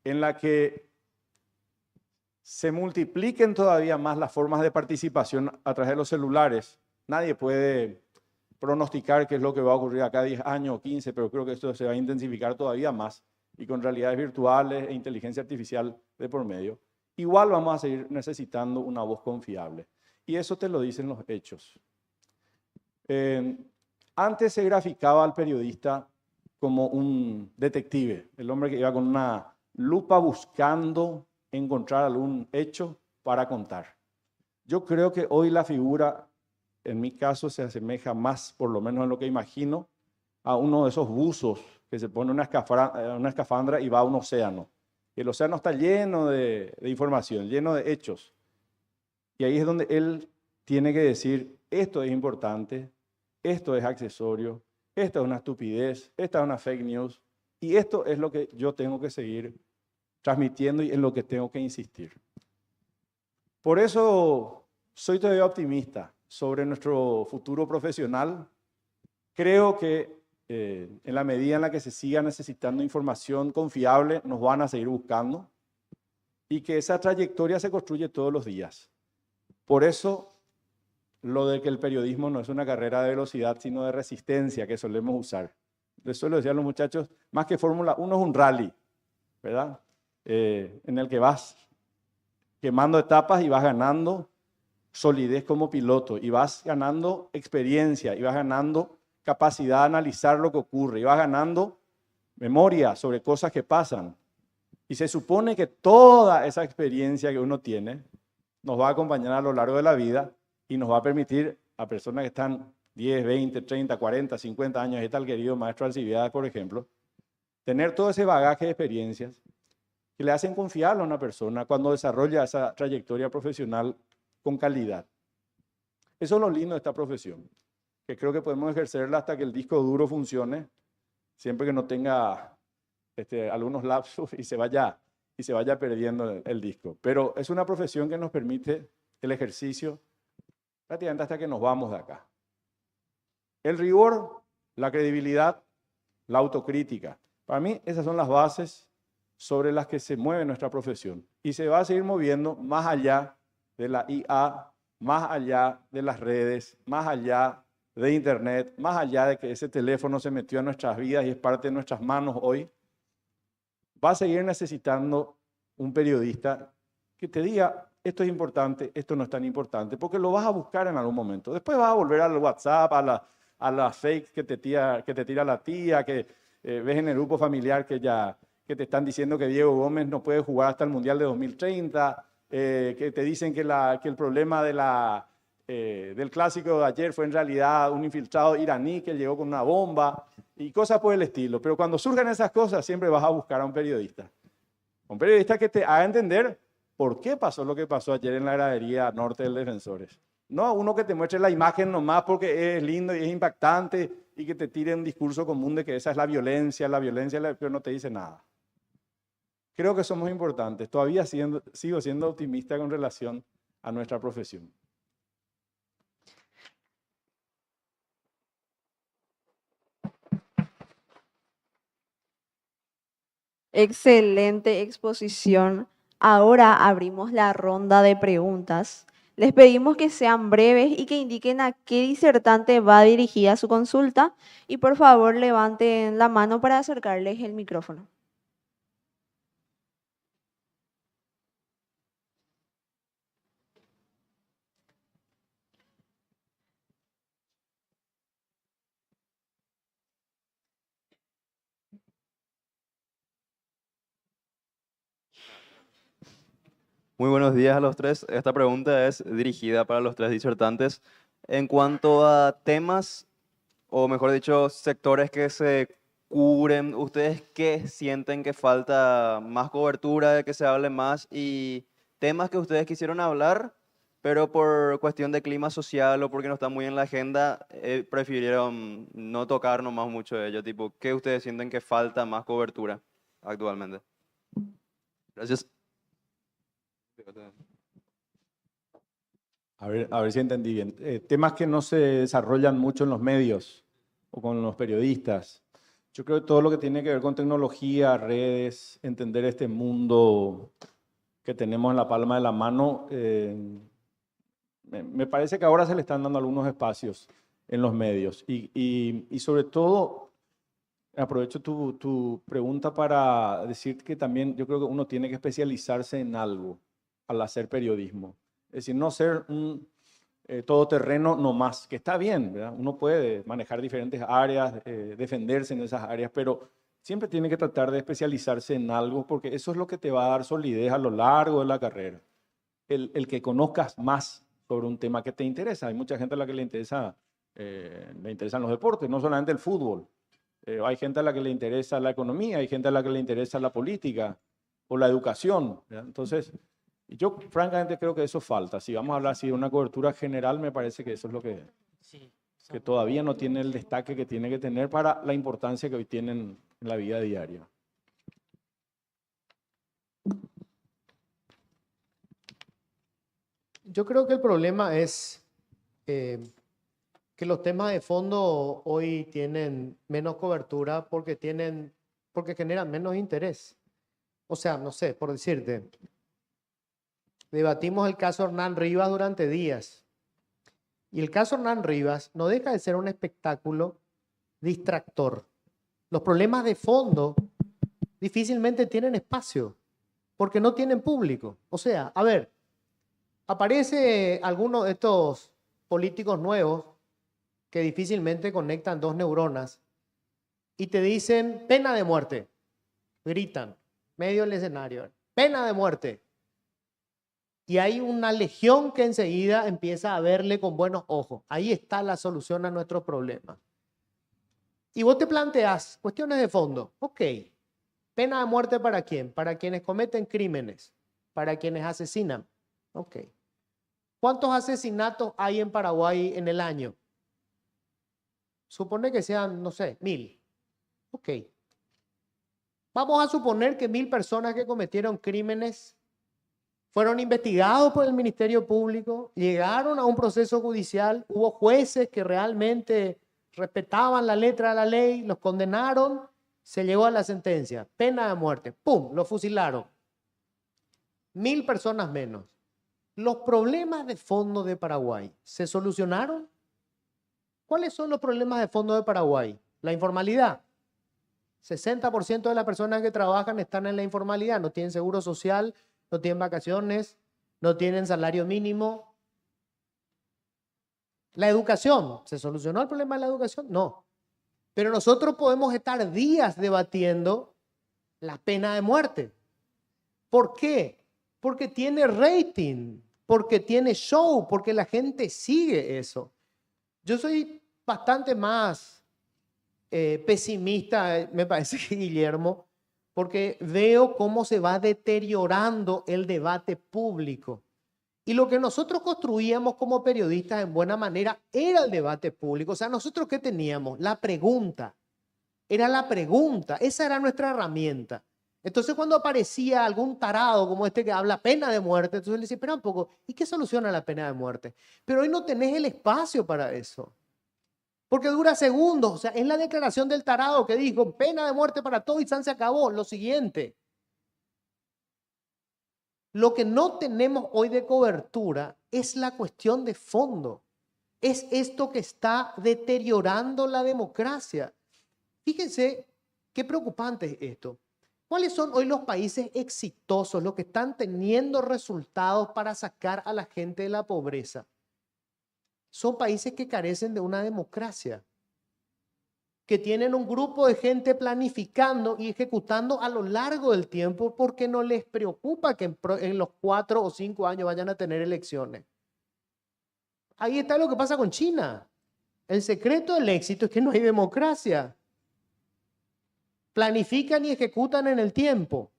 en la que se multipliquen todavía más las formas de participación a través de los celulares, nadie puede pronosticar qué es lo que va a ocurrir acá 10 años o 15, pero creo que esto se va a intensificar todavía más y con realidades virtuales e inteligencia artificial de por medio. Igual vamos a seguir necesitando una voz confiable. Y eso te lo dicen los hechos. Antes se graficaba al periodista como un detective, el hombre que iba con una lupa buscando encontrar algún hecho para contar. Yo creo que hoy la figura, en mi caso, se asemeja más, por lo menos en lo que imagino, a uno de esos buzos que se pone una escafandra y va a un océano. El océano está lleno de información, lleno de hechos. Y ahí es donde él tiene que decir, esto es importante, esto es accesorio, esto es una estupidez, esta es una fake news, y esto es lo que yo tengo que seguir transmitiendo y en lo que tengo que insistir. Por eso soy todavía optimista sobre nuestro futuro profesional. Creo que en la medida en la que se siga necesitando información confiable, nos van a seguir buscando y que esa trayectoria se construye todos los días. Por eso, lo de que el periodismo no es una carrera de velocidad, sino de resistencia que solemos usar. Les suelo decir a los muchachos, más que Fórmula 1 es un rally. ¿verdad? En el que vas quemando etapas y vas ganando solidez como piloto, y vas ganando experiencia, y vas ganando capacidad de analizar lo que ocurre, y vas ganando memoria sobre cosas que pasan. Y se supone que toda esa experiencia que uno tiene nos va a acompañar a lo largo de la vida y nos va a permitir a personas que están 10, 20, 30, 40, 50 años, ahí está el querido maestro Alcibiades, por ejemplo, tener todo ese bagaje de experiencias que le hacen confiar a una persona cuando desarrolla esa trayectoria profesional con calidad. Eso es lo lindo de esta profesión, que creo que podemos ejercerla hasta que el disco duro funcione, siempre que no tenga algunos lapsos y se vaya perdiendo el disco. Pero es una profesión que nos permite el ejercicio prácticamente hasta que nos vamos de acá. El rigor, la credibilidad, la autocrítica. Para mí esas son las bases sobre las que se mueve nuestra profesión. Y se va a seguir moviendo más allá de la IA, más allá de las redes, más allá de Internet, más allá de que ese teléfono se metió en nuestras vidas y es parte de nuestras manos hoy. Va a seguir necesitando un periodista que te diga, esto es importante, esto no es tan importante, porque lo vas a buscar en algún momento. Después vas a volver al WhatsApp, a la fake que te tira la tía, que ves en el grupo familiar que te están diciendo que Diego Gómez no puede jugar hasta el Mundial de 2030, que te dicen que el problema del clásico de ayer fue en realidad un infiltrado iraní que llegó con una bomba y cosas por el estilo. Pero cuando surjan esas cosas, siempre vas a buscar a un periodista. Un periodista que te haga entender por qué pasó lo que pasó ayer en la gradería norte del Defensores. No uno que te muestre la imagen nomás porque es lindo y es impactante y que te tire un discurso común de que esa es la violencia, pero no te dice nada. Creo que somos importantes. Todavía sigo siendo optimista con relación a nuestra profesión. Excelente exposición. Ahora abrimos la ronda de preguntas. Les pedimos que sean breves y que indiquen a qué disertante va dirigida su consulta y por favor levanten la mano para acercarles el micrófono. Muy buenos días a los tres. Esta pregunta es dirigida para los tres disertantes. En cuanto a temas, o mejor dicho, sectores que se cubren, ¿ustedes qué sienten que falta más cobertura, de que se hable más? Y temas que ustedes quisieron hablar, pero por cuestión de clima social o porque no están muy en la agenda, prefirieron no tocar nomás mucho de ello. Tipo, ¿qué ustedes sienten que falta más cobertura actualmente? Gracias. A ver si entendí bien. Temas que no se desarrollan mucho en los medios o con los periodistas. Yo creo que todo lo que tiene que ver con tecnología, redes, entender este mundo que tenemos en la palma de la mano, me parece que ahora se le están dando algunos espacios en los medios. Y sobre todo, aprovecho tu pregunta para decir que también yo creo que uno tiene que especializarse en algo al hacer periodismo. Es decir, no ser un todoterreno nomás, que está bien, ¿verdad? Uno puede manejar diferentes áreas, defenderse en esas áreas, pero siempre tiene que tratar de especializarse en algo porque eso es lo que te va a dar solidez a lo largo de la carrera. El que conozcas más sobre un tema que te interesa. Hay mucha gente a la que le interesan los deportes, no solamente el fútbol. Hay gente a la que le interesa la economía, hay gente a la que le interesa la política o la educación, ¿verdad? Entonces, yo francamente creo que eso falta. Si vamos a hablar así de una cobertura general, me parece que eso es lo que todavía no tiene el destaque que tiene que tener para la importancia que hoy tienen en la vida diaria. Yo creo que el problema es que los temas de fondo hoy tienen menos cobertura porque generan menos interés. O sea, no sé, por decirte, debatimos el caso Hernán Rivas durante días. Y el caso Hernán Rivas no deja de ser un espectáculo distractor. Los problemas de fondo difícilmente tienen espacio porque no tienen público. O sea, a ver, aparece alguno de estos políticos nuevos que difícilmente conectan dos neuronas y te dicen pena de muerte. Gritan, medio del escenario, pena de muerte. Y hay una legión que enseguida empieza a verle con buenos ojos. Ahí está la solución a nuestros problemas. Y vos te planteás cuestiones de fondo. Ok, pena de muerte ¿para quién? Para quienes cometen crímenes, para quienes asesinan. Ok. ¿Cuántos asesinatos hay en Paraguay en el año? Supone que sean, no sé, 1000. Ok. Vamos a suponer que 1000 personas que cometieron crímenes fueron investigados por el Ministerio Público, llegaron a un proceso judicial, hubo jueces que realmente respetaban la letra de la ley, los condenaron, se llegó a la sentencia, pena de muerte, ¡pum!, lo fusilaron. 1000 personas menos. ¿Los problemas de fondo de Paraguay se solucionaron? ¿Cuáles son los problemas de fondo de Paraguay? La informalidad. 60% de las personas que trabajan están en la informalidad, no tienen seguro social, no tienen vacaciones, no tienen salario mínimo. La educación, ¿se solucionó el problema de la educación? No. Pero nosotros podemos estar días debatiendo la pena de muerte. ¿Por qué? Porque tiene rating, porque tiene show, porque la gente sigue eso. Yo soy bastante más pesimista, me parece que Guillermo, porque veo cómo se va deteriorando el debate público. Y lo que nosotros construíamos como periodistas en buena manera era el debate público. O sea, nosotros ¿qué teníamos? La pregunta. Era la pregunta. Esa era nuestra herramienta. Entonces cuando aparecía algún tarado como este que habla pena de muerte, entonces le decía, espera un poco, ¿y qué soluciona la pena de muerte? Pero hoy no tenés el espacio para eso. Porque dura segundos. O sea, es la declaración del tarado que dijo pena de muerte para todo y se acabó. Lo siguiente. Lo que no tenemos hoy de cobertura es la cuestión de fondo. Es esto que está deteriorando la democracia. Fíjense qué preocupante es esto. ¿Cuáles son hoy los países exitosos, los que están teniendo resultados para sacar a la gente de la pobreza? Son países que carecen de una democracia, que tienen un grupo de gente planificando y ejecutando a lo largo del tiempo porque no les preocupa que en los 4 o 5 años vayan a tener elecciones. Ahí está lo que pasa con China. El secreto del éxito es que no hay democracia. Planifican y ejecutan en el tiempo.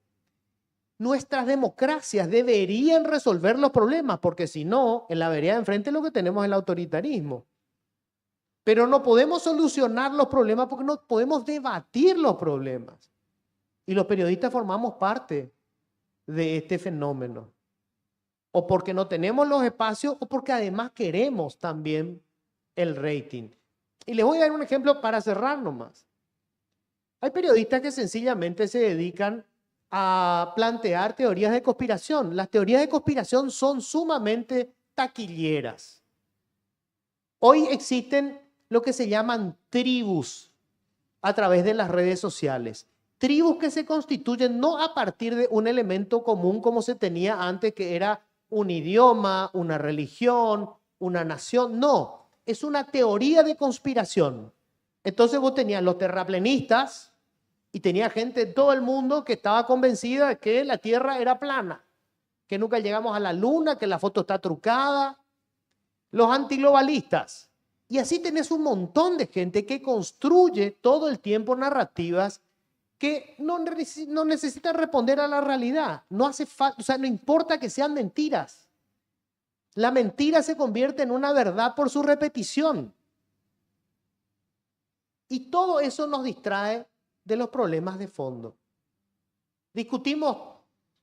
Nuestras democracias deberían resolver los problemas, porque si no, en la vereda de enfrente lo que tenemos es el autoritarismo. Pero no podemos solucionar los problemas porque no podemos debatir los problemas. Y los periodistas formamos parte de este fenómeno. O porque no tenemos los espacios o porque además queremos también el rating. Y les voy a dar un ejemplo para cerrar nomás. Hay periodistas que sencillamente se dedican a plantear teorías de conspiración. Las teorías de conspiración son sumamente taquilleras. Hoy existen lo que se llaman tribus a través de las redes sociales. Tribus que se constituyen no a partir de un elemento común como se tenía antes, que era un idioma, una religión, una nación. No, es una teoría de conspiración. Entonces vos tenías los terraplenistas y tenía gente de todo el mundo que estaba convencida de que la Tierra era plana, que nunca llegamos a la Luna, que la foto está trucada. Los antiglobalistas. Y así tenés un montón de gente que construye todo el tiempo narrativas que no necesitan responder a la realidad. No hace falta, o sea, no importa que sean mentiras. La mentira se convierte en una verdad por su repetición. Y todo eso nos distrae de los problemas de fondo. Discutimos,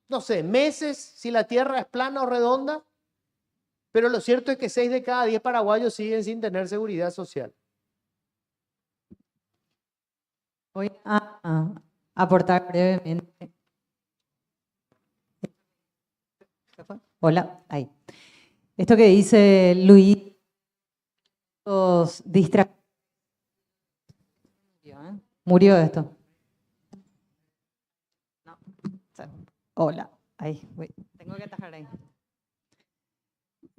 no sé, meses si la Tierra es plana o redonda, pero lo cierto es que 6 de cada 10 paraguayos siguen sin tener seguridad social. Voy a aportar brevemente. Hola, ahí. Esto que dice Luis, los distractores. Murió esto. Hola, ahí, tengo que atajar ahí.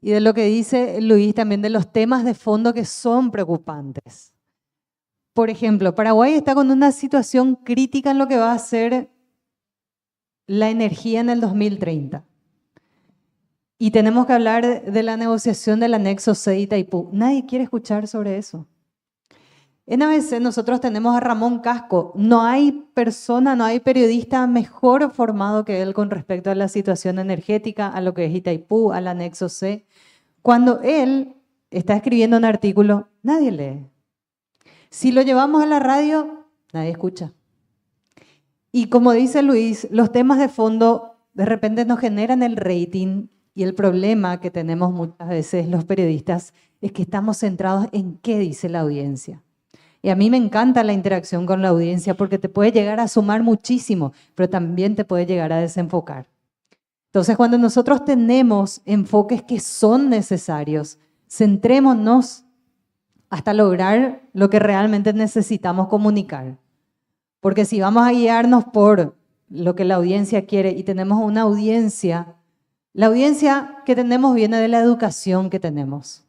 Y de lo que dice Luis también de los temas de fondo que son preocupantes. Por ejemplo, Paraguay está con una situación crítica en lo que va a ser la energía en el 2030. Y tenemos que hablar de la negociación del anexo C de Itaipú. Nadie quiere escuchar sobre eso. En ABC nosotros tenemos a Ramón Casco. No hay persona, no hay periodista mejor formado que él con respecto a la situación energética, a lo que es Itaipú, al anexo C. Cuando él está escribiendo un artículo, nadie lee. Si lo llevamos a la radio, nadie escucha. Y como dice Luis, los temas de fondo de repente nos generan el rating y el problema que tenemos muchas veces los periodistas es que estamos centrados en qué dice la audiencia. Y a mí me encanta la interacción con la audiencia porque te puede llegar a sumar muchísimo, pero también te puede llegar a desenfocar. Entonces, cuando nosotros tenemos enfoques que son necesarios, centrémonos hasta lograr lo que realmente necesitamos comunicar. Porque si vamos a guiarnos por lo que la audiencia quiere y tenemos una audiencia, la audiencia que tenemos viene de la educación que tenemos.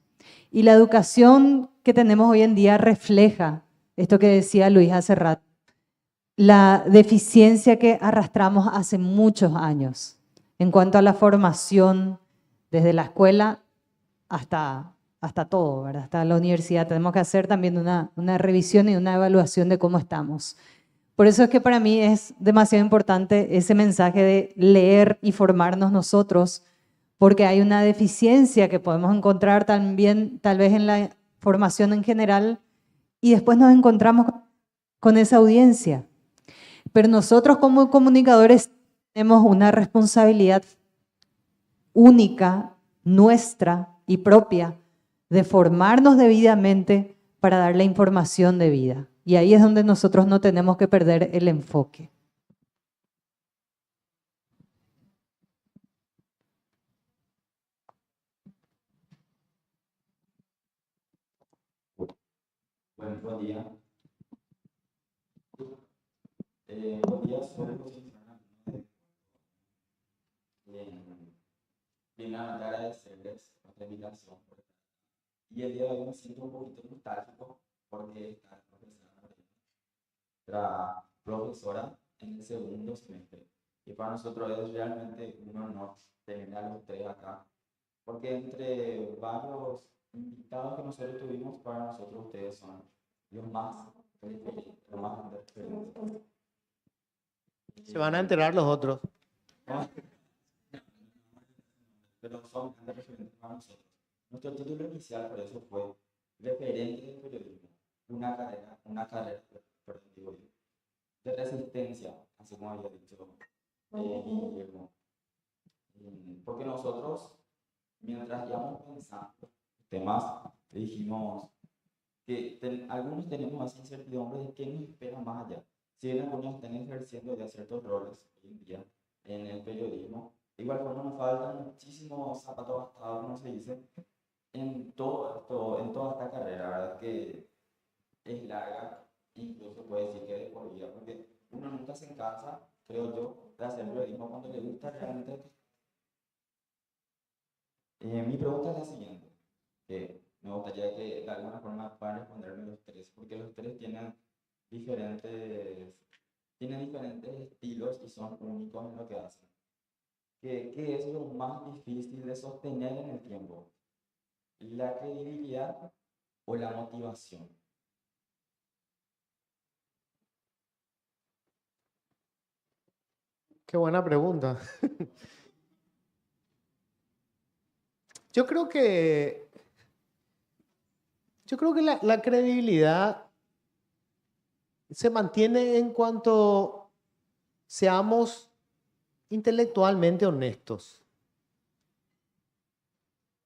Y la educación que tenemos hoy en día refleja esto que decía Luis hace rato, la deficiencia que arrastramos hace muchos años en cuanto a la formación desde la escuela hasta todo, ¿verdad? Hasta la universidad. Tenemos que hacer también una revisión y una evaluación de cómo estamos. Por eso es que para mí es demasiado importante ese mensaje de leer y formarnos nosotros, porque hay una deficiencia que podemos encontrar también tal vez en la formación en general y después nos encontramos con esa audiencia. Pero nosotros como comunicadores tenemos una responsabilidad única, nuestra y propia, de formarnos debidamente para dar la información debida. Y ahí es donde nosotros no tenemos que perder el enfoque. Buen día. Buen día, soy primeramente agradecerles por la invitación. Y el día de hoy me siento un poquito nostálgico porque esta profesora en el segundo semestre. Y para nosotros es realmente un honor tener a los tres acá. Porque entre varios invitados que nosotros tuvimos, para nosotros ustedes son los más referentes. Se van a enterar los otros. Pero son referentes para nosotros. Nuestro título inicial por eso fue referente del periodismo, una carrera de resistencia, así como había dicho Guillermo. Porque nosotros, mientras íbamos pensando temas, dijimos que algunos tenemos esa incertidumbre de qué nos espera más allá. Si bien algunos están ejerciendo ya ciertos roles hoy en día en el periodismo, de igual forma nos faltan muchísimos zapatos gastados, como se dice, en toda esta carrera, ¿verdad? Que es larga, incluso puede decir que de por vida, porque uno nunca se cansa, creo yo, de hacer periodismo cuando le gusta realmente. Mi pregunta es la siguiente, que me gustaría que de alguna forma puedan responderme los tres, porque los tres tienen diferentes estilos y son únicos en lo que hacen. ¿Qué es lo más difícil de sostener en el tiempo? ¿La credibilidad o la motivación? Qué buena pregunta. Yo creo que la credibilidad se mantiene en cuanto seamos intelectualmente honestos.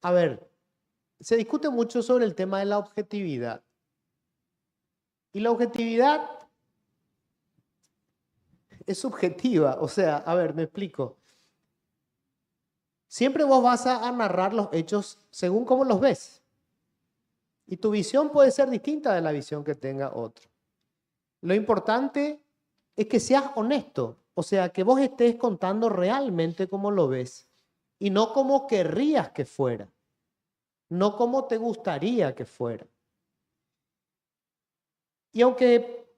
A ver, se discute mucho sobre el tema de la objetividad. Y la objetividad es subjetiva. O sea, a ver, me explico. Siempre vos vas a narrar los hechos según cómo los ves. Y tu visión puede ser distinta de la visión que tenga otro. Lo importante es que seas honesto. O sea, que vos estés contando realmente cómo lo ves y no como querrías que fuera, no como te gustaría que fuera. Y aunque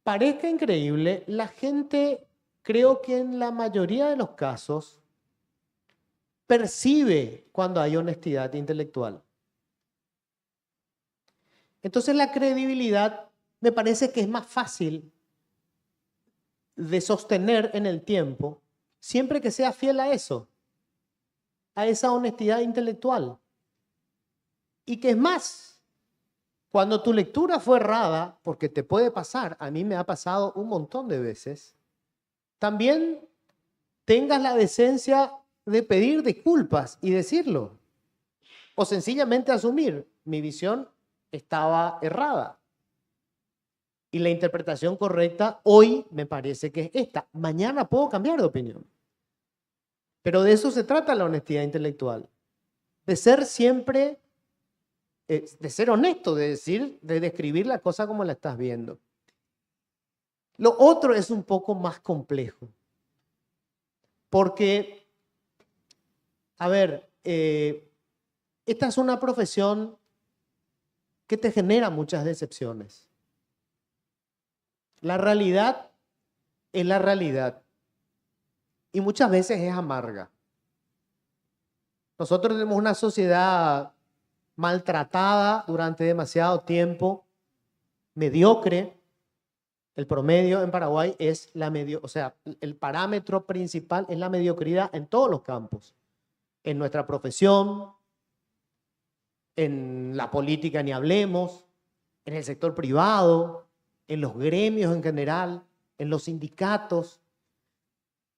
parezca increíble, la gente, creo que en la mayoría de los casos, percibe cuando hay honestidad intelectual. Entonces la credibilidad me parece que es más fácil de sostener en el tiempo, siempre que sea fiel a eso, a esa honestidad intelectual. Y que es más, cuando tu lectura fue errada, porque te puede pasar, a mí me ha pasado un montón de veces, también tengas la decencia de pedir disculpas y decirlo. O sencillamente asumir, mi visión estaba errada. Y la interpretación correcta hoy me parece que es esta. Mañana puedo cambiar de opinión. Pero de eso se trata la honestidad intelectual. De ser siempre, de ser honesto, de decir, de describir la cosa como la estás viendo. Lo otro es un poco más complejo. Porque, a ver, esta es una profesión que te genera muchas decepciones. La realidad es la realidad y muchas veces es amarga. Nosotros tenemos una sociedad maltratada durante demasiado tiempo, mediocre. El promedio en Paraguay es o sea, el parámetro principal es la mediocridad en todos los campos. En nuestra profesión, en la política ni hablemos, en el sector privado, en los gremios en general, en los sindicatos.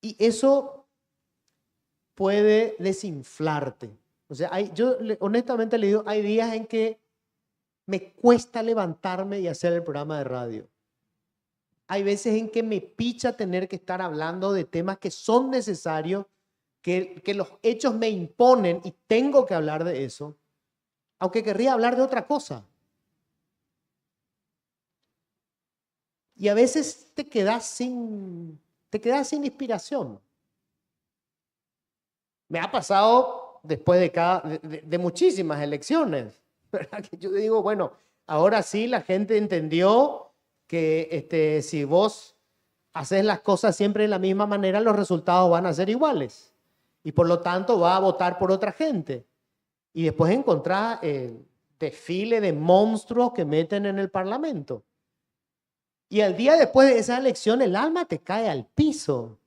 Y eso puede desinflarte. O sea, yo honestamente le digo, hay días en que me cuesta levantarme y hacer el programa de radio. Hay veces en que me picha tener que estar hablando de temas que son necesarios, que los hechos me imponen y tengo que hablar de eso, aunque querría hablar de otra cosa. Y a veces te quedas sin inspiración. Me ha pasado después de muchísimas elecciones, ¿verdad? Que yo digo, bueno, ahora sí la gente entendió que si vos haces las cosas siempre de la misma manera, los resultados van a ser iguales. Y por lo tanto va a votar por otra gente. Y después encontrar el desfile de monstruos que meten en el Parlamento. Y al día después de esa elección el alma te cae al piso.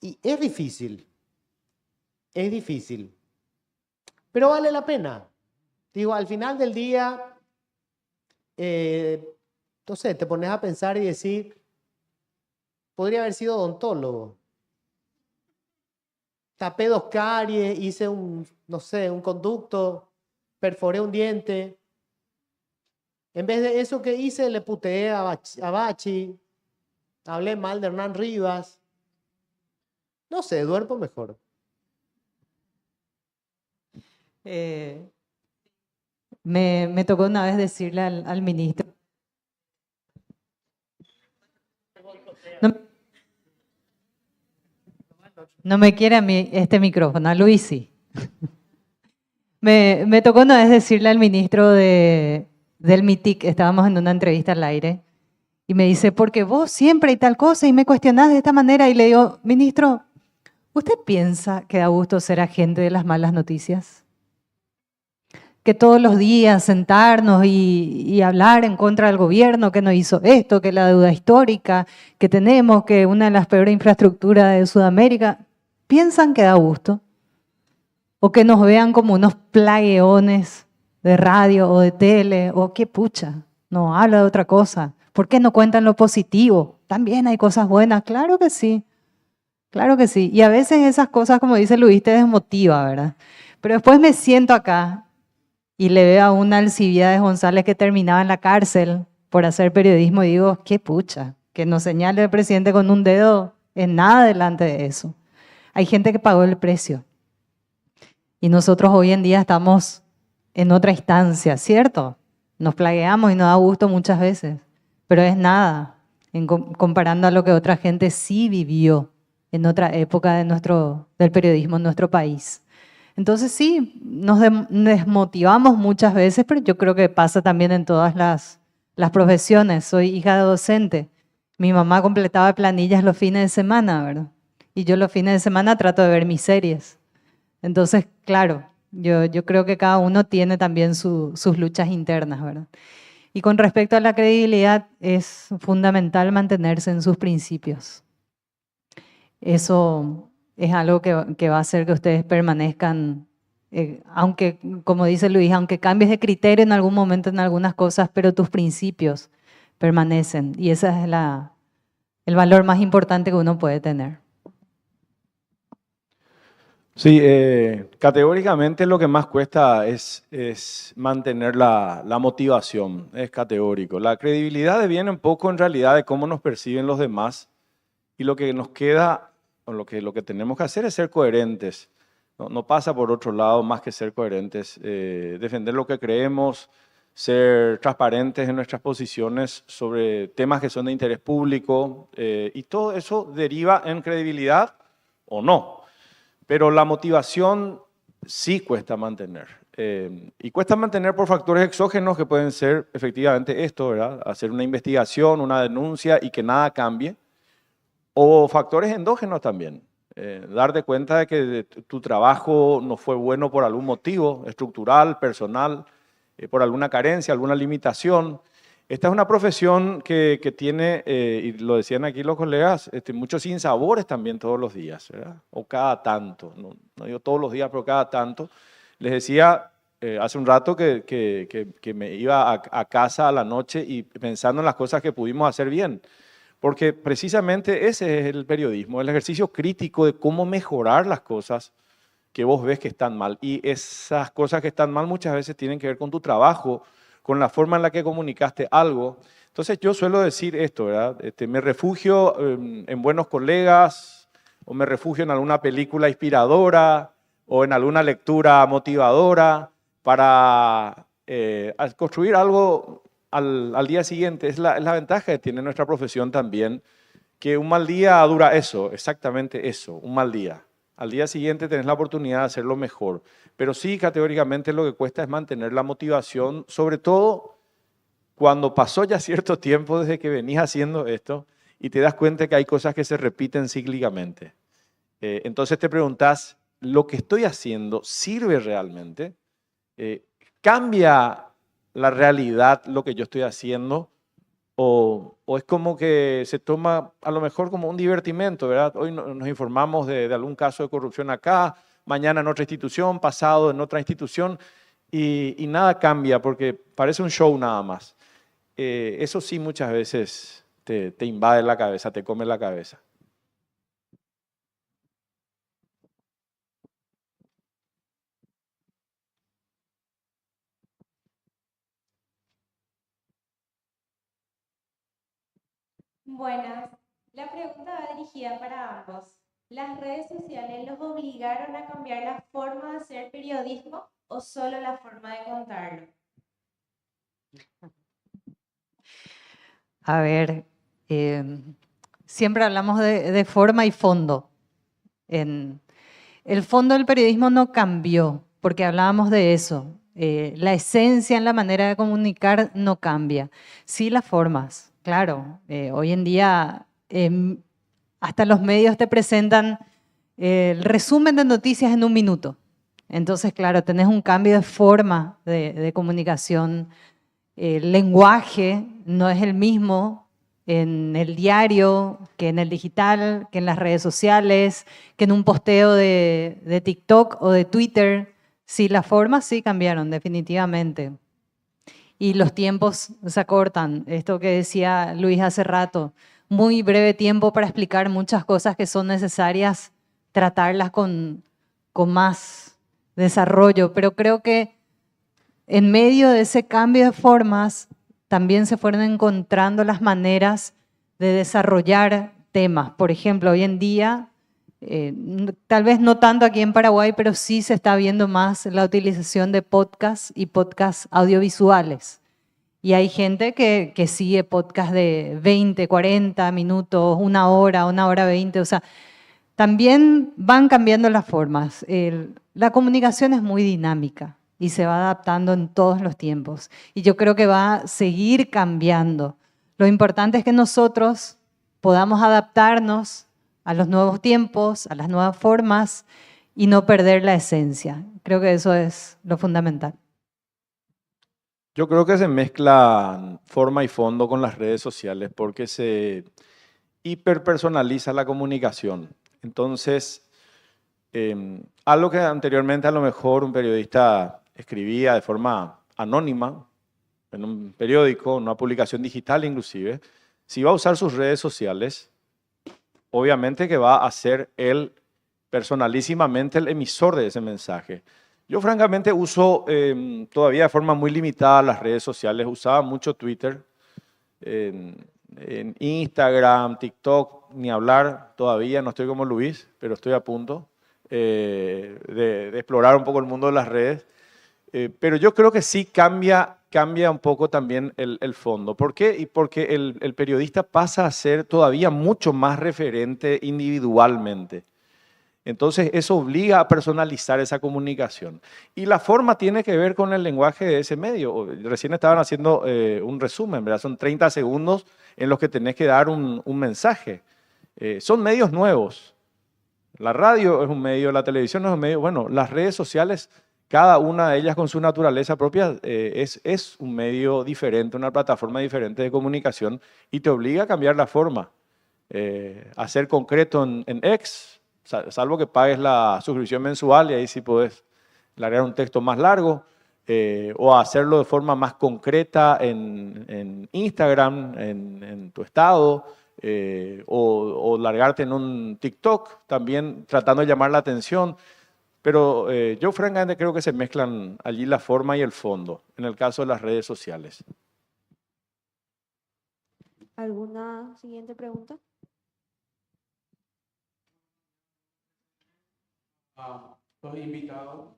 Y es difícil. Es difícil. Pero vale la pena. Digo, al final del día, entonces te pones a pensar y decir, podría haber sido odontólogo. Tapé 2 caries, hice un conducto, perforé un diente. En vez de eso que hice, le puteé a Bachi, hablé mal de Hernán Rivas. No sé, duermo mejor. Me tocó una vez decirle al ministro. No me quiere a mí este micrófono, a Luis sí. Me tocó una vez decirle al ministro del MITIC, estábamos en una entrevista al aire, y me dice, porque vos siempre y tal cosa, y me cuestionás de esta manera, y le digo, ministro, ¿usted piensa que da gusto ser agente de las malas noticias? Que todos los días sentarnos y hablar en contra del gobierno, que no hizo esto, que la deuda histórica que tenemos, que una de las peores infraestructuras de Sudamérica, ¿piensan que da gusto? O que nos vean como unos plagueones de radio o de tele, o qué pucha, no habla de otra cosa. ¿Por qué no cuentan lo positivo? También hay cosas buenas, claro que sí. Claro que sí. Y a veces esas cosas, como dice Luis, te desmotiva, ¿verdad? Pero después me siento acá y le veo a una Alcibiades González que terminaba en la cárcel por hacer periodismo y digo, qué pucha, que nos señale el presidente con un dedo en nada delante de eso. Hay gente que pagó el precio. Y nosotros hoy en día estamos en otra instancia, ¿cierto? Nos plagueamos y nos da gusto muchas veces, pero es nada comparando a lo que otra gente sí vivió en otra época del periodismo en nuestro país. Entonces sí, nos desmotivamos muchas veces, pero yo creo que pasa también en todas las profesiones. Soy hija de docente. Mi mamá completaba planillas los fines de semana, ¿verdad? Y yo los fines de semana trato de ver mis series. Entonces, claro, yo creo que cada uno tiene también sus luchas internas, ¿verdad? Y con respecto a la credibilidad, es fundamental mantenerse en sus principios. Eso es algo que va a hacer que ustedes permanezcan, aunque, como dice Luis, aunque cambies de criterio en algún momento en algunas cosas, pero tus principios permanecen. Y ese es el valor más importante que uno puede tener. Sí, categóricamente lo que más cuesta es mantener la motivación, es categórico. La credibilidad viene un poco en realidad de cómo nos perciben los demás y lo que nos queda, o lo que tenemos que hacer es ser coherentes. No pasa por otro lado más que ser coherentes, defender lo que creemos, ser transparentes en nuestras posiciones sobre temas que son de interés público y todo eso deriva en credibilidad o no. Pero la motivación sí cuesta mantener. Y cuesta mantener por factores exógenos que pueden ser efectivamente esto, ¿verdad? Hacer una investigación, una denuncia y que nada cambie. O factores endógenos también. Darte cuenta de que tu trabajo no fue bueno por algún motivo estructural, personal, por alguna carencia, alguna limitación. Esta es una profesión que tiene, y lo decían aquí los colegas, muchos sinsabores también todos los días, ¿verdad? O cada tanto, no digo todos los días, pero cada tanto. Les decía hace un rato que me iba a casa a la noche y pensando en las cosas que pudimos hacer bien, porque precisamente ese es el periodismo, el ejercicio crítico de cómo mejorar las cosas que vos ves que están mal. Y esas cosas que están mal muchas veces tienen que ver con tu trabajo, con la forma en la que comunicaste algo. Entonces yo suelo decir esto, ¿verdad? Me refugio en buenos colegas, o me refugio en alguna película inspiradora, o en alguna lectura motivadora, para construir algo al día siguiente. Es la ventaja que tiene nuestra profesión también, que un mal día dura eso, exactamente eso, un mal día. Al día siguiente tenés la oportunidad de hacerlo mejor. Pero sí, categóricamente lo que cuesta es mantener la motivación, sobre todo cuando pasó ya cierto tiempo desde que venís haciendo esto y te das cuenta que hay cosas que se repiten cíclicamente. Entonces te preguntás, ¿lo que estoy haciendo sirve realmente? ¿Cambia la realidad lo que yo estoy haciendo? ¿O es como que se toma a lo mejor como un divertimento, ¿verdad? Hoy nos informamos de algún caso de corrupción acá, mañana en otra institución, pasado en otra institución, y nada cambia porque parece un show nada más. Eso sí muchas veces te invade la cabeza, te come la cabeza. Buenas. La pregunta va dirigida para ambos. ¿Las redes sociales los obligaron a cambiar la forma de hacer periodismo o solo la forma de contarlo? A ver, siempre hablamos de forma y fondo. El fondo del periodismo no cambió, porque hablábamos de eso. La esencia en la manera de comunicar no cambia. Sí las formas, claro. Hoy en día hasta los medios te presentan el resumen de noticias en un minuto. Entonces, claro, tenés un cambio de forma de comunicación. El lenguaje no es el mismo en el diario, que en el digital, que en las redes sociales, que en un posteo de TikTok o de Twitter. Sí, las formas sí cambiaron, definitivamente. Y los tiempos se acortan. Esto que decía Luis hace rato, muy breve tiempo para explicar muchas cosas que son necesarias, tratarlas con más desarrollo. Pero creo que en medio de ese cambio de formas, también se fueron encontrando las maneras de desarrollar temas. Por ejemplo, hoy en día, tal vez no tanto aquí en Paraguay, pero sí se está viendo más la utilización de podcasts y podcasts audiovisuales. Y hay gente que sigue podcast de 20, 40 minutos, 1 hora 20. O sea, también van cambiando las formas. La comunicación es muy dinámica y se va adaptando en todos los tiempos. Y yo creo que va a seguir cambiando. Lo importante es que nosotros podamos adaptarnos a los nuevos tiempos, a las nuevas formas y no perder la esencia. Creo que eso es lo fundamental. Yo creo que se mezcla forma y fondo con las redes sociales porque se hiperpersonaliza la comunicación. Entonces, algo que anteriormente a lo mejor un periodista escribía de forma anónima en un periódico, en una publicación digital inclusive, si va a usar sus redes sociales, obviamente que va a ser él personalísimamente el emisor de ese mensaje. Yo francamente uso todavía de forma muy limitada las redes sociales, usaba mucho Twitter, en Instagram, TikTok, ni hablar todavía, no estoy como Luis, pero estoy a punto de explorar un poco el mundo de las redes. Pero yo creo que sí cambia un poco también el fondo. ¿Por qué? Y porque el periodista pasa a ser todavía mucho más referente individualmente. Entonces eso obliga a personalizar esa comunicación. Y la forma tiene que ver con el lenguaje de ese medio. Recién estaban haciendo un resumen, ¿verdad? Son 30 segundos en los que tenés que dar un mensaje. Son medios nuevos. La radio es un medio, la televisión es un medio. Bueno, las redes sociales, cada una de ellas con su naturaleza propia, es un medio diferente, una plataforma diferente de comunicación y te obliga a cambiar la forma. A ser concreto en X, salvo que pagues la suscripción mensual y ahí sí puedes largar un texto más largo, o hacerlo de forma más concreta en Instagram, en tu estado, o largarte en un TikTok, también tratando de llamar la atención. Pero yo francamente creo que se mezclan allí la forma y el fondo, en el caso de las redes sociales. ¿Alguna siguiente pregunta? Los invitados.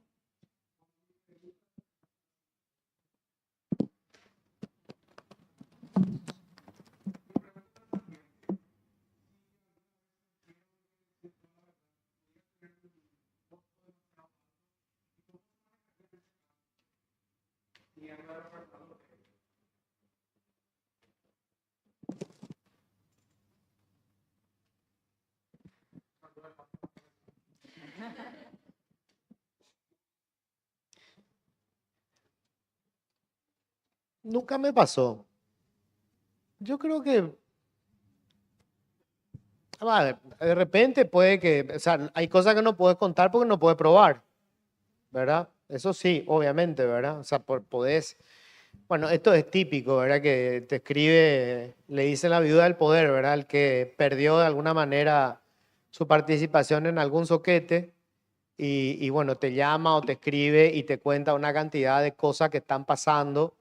Nunca me pasó. Yo creo que de repente puede que, o sea, hay cosas que no puedes contar porque no puedes probar, ¿verdad? Eso sí, obviamente, ¿verdad? O sea, podés, bueno, esto es típico, ¿verdad? Que te escribe, le dicen la viuda del poder, ¿verdad? El que perdió de alguna manera su participación en algún soquete y bueno, te llama o te escribe y te cuenta una cantidad de cosas que están pasando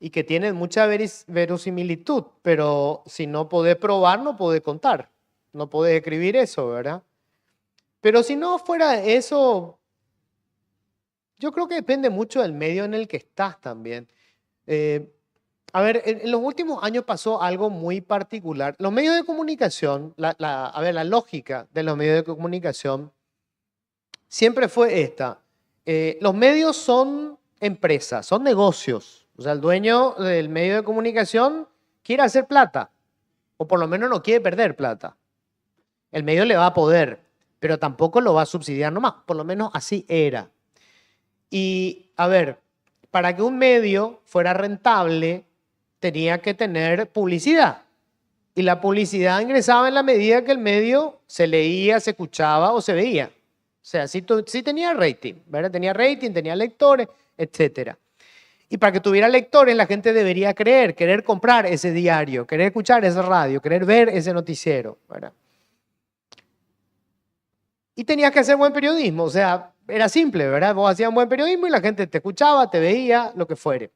y que tienen mucha verosimilitud, pero si no podés probar, no podés contar, no podés escribir eso, ¿verdad? Pero si no fuera eso, yo creo que depende mucho del medio en el que estás también. A ver, en los últimos años pasó algo muy particular. Los medios de comunicación, la lógica de los medios de comunicación siempre fue esta. Los medios son empresas, son negocios. O sea, el dueño del medio de comunicación quiere hacer plata, o por lo menos no quiere perder plata. El medio le va a poder, pero tampoco lo va a subsidiar nomás, por lo menos así era. Y, a ver, para que un medio fuera rentable, tenía que tener publicidad. Y la publicidad ingresaba en la medida que el medio se leía, se escuchaba o se veía. O sea, sí tenía rating, ¿verdad? Tenía rating, tenía lectores, etc. Y para que tuviera lectores, la gente debería querer comprar ese diario, querer escuchar esa radio, querer ver ese noticiero, ¿verdad? Y tenías que hacer buen periodismo, o sea, era simple, ¿verdad? Vos hacías buen periodismo y la gente te escuchaba, te veía, lo que fuere.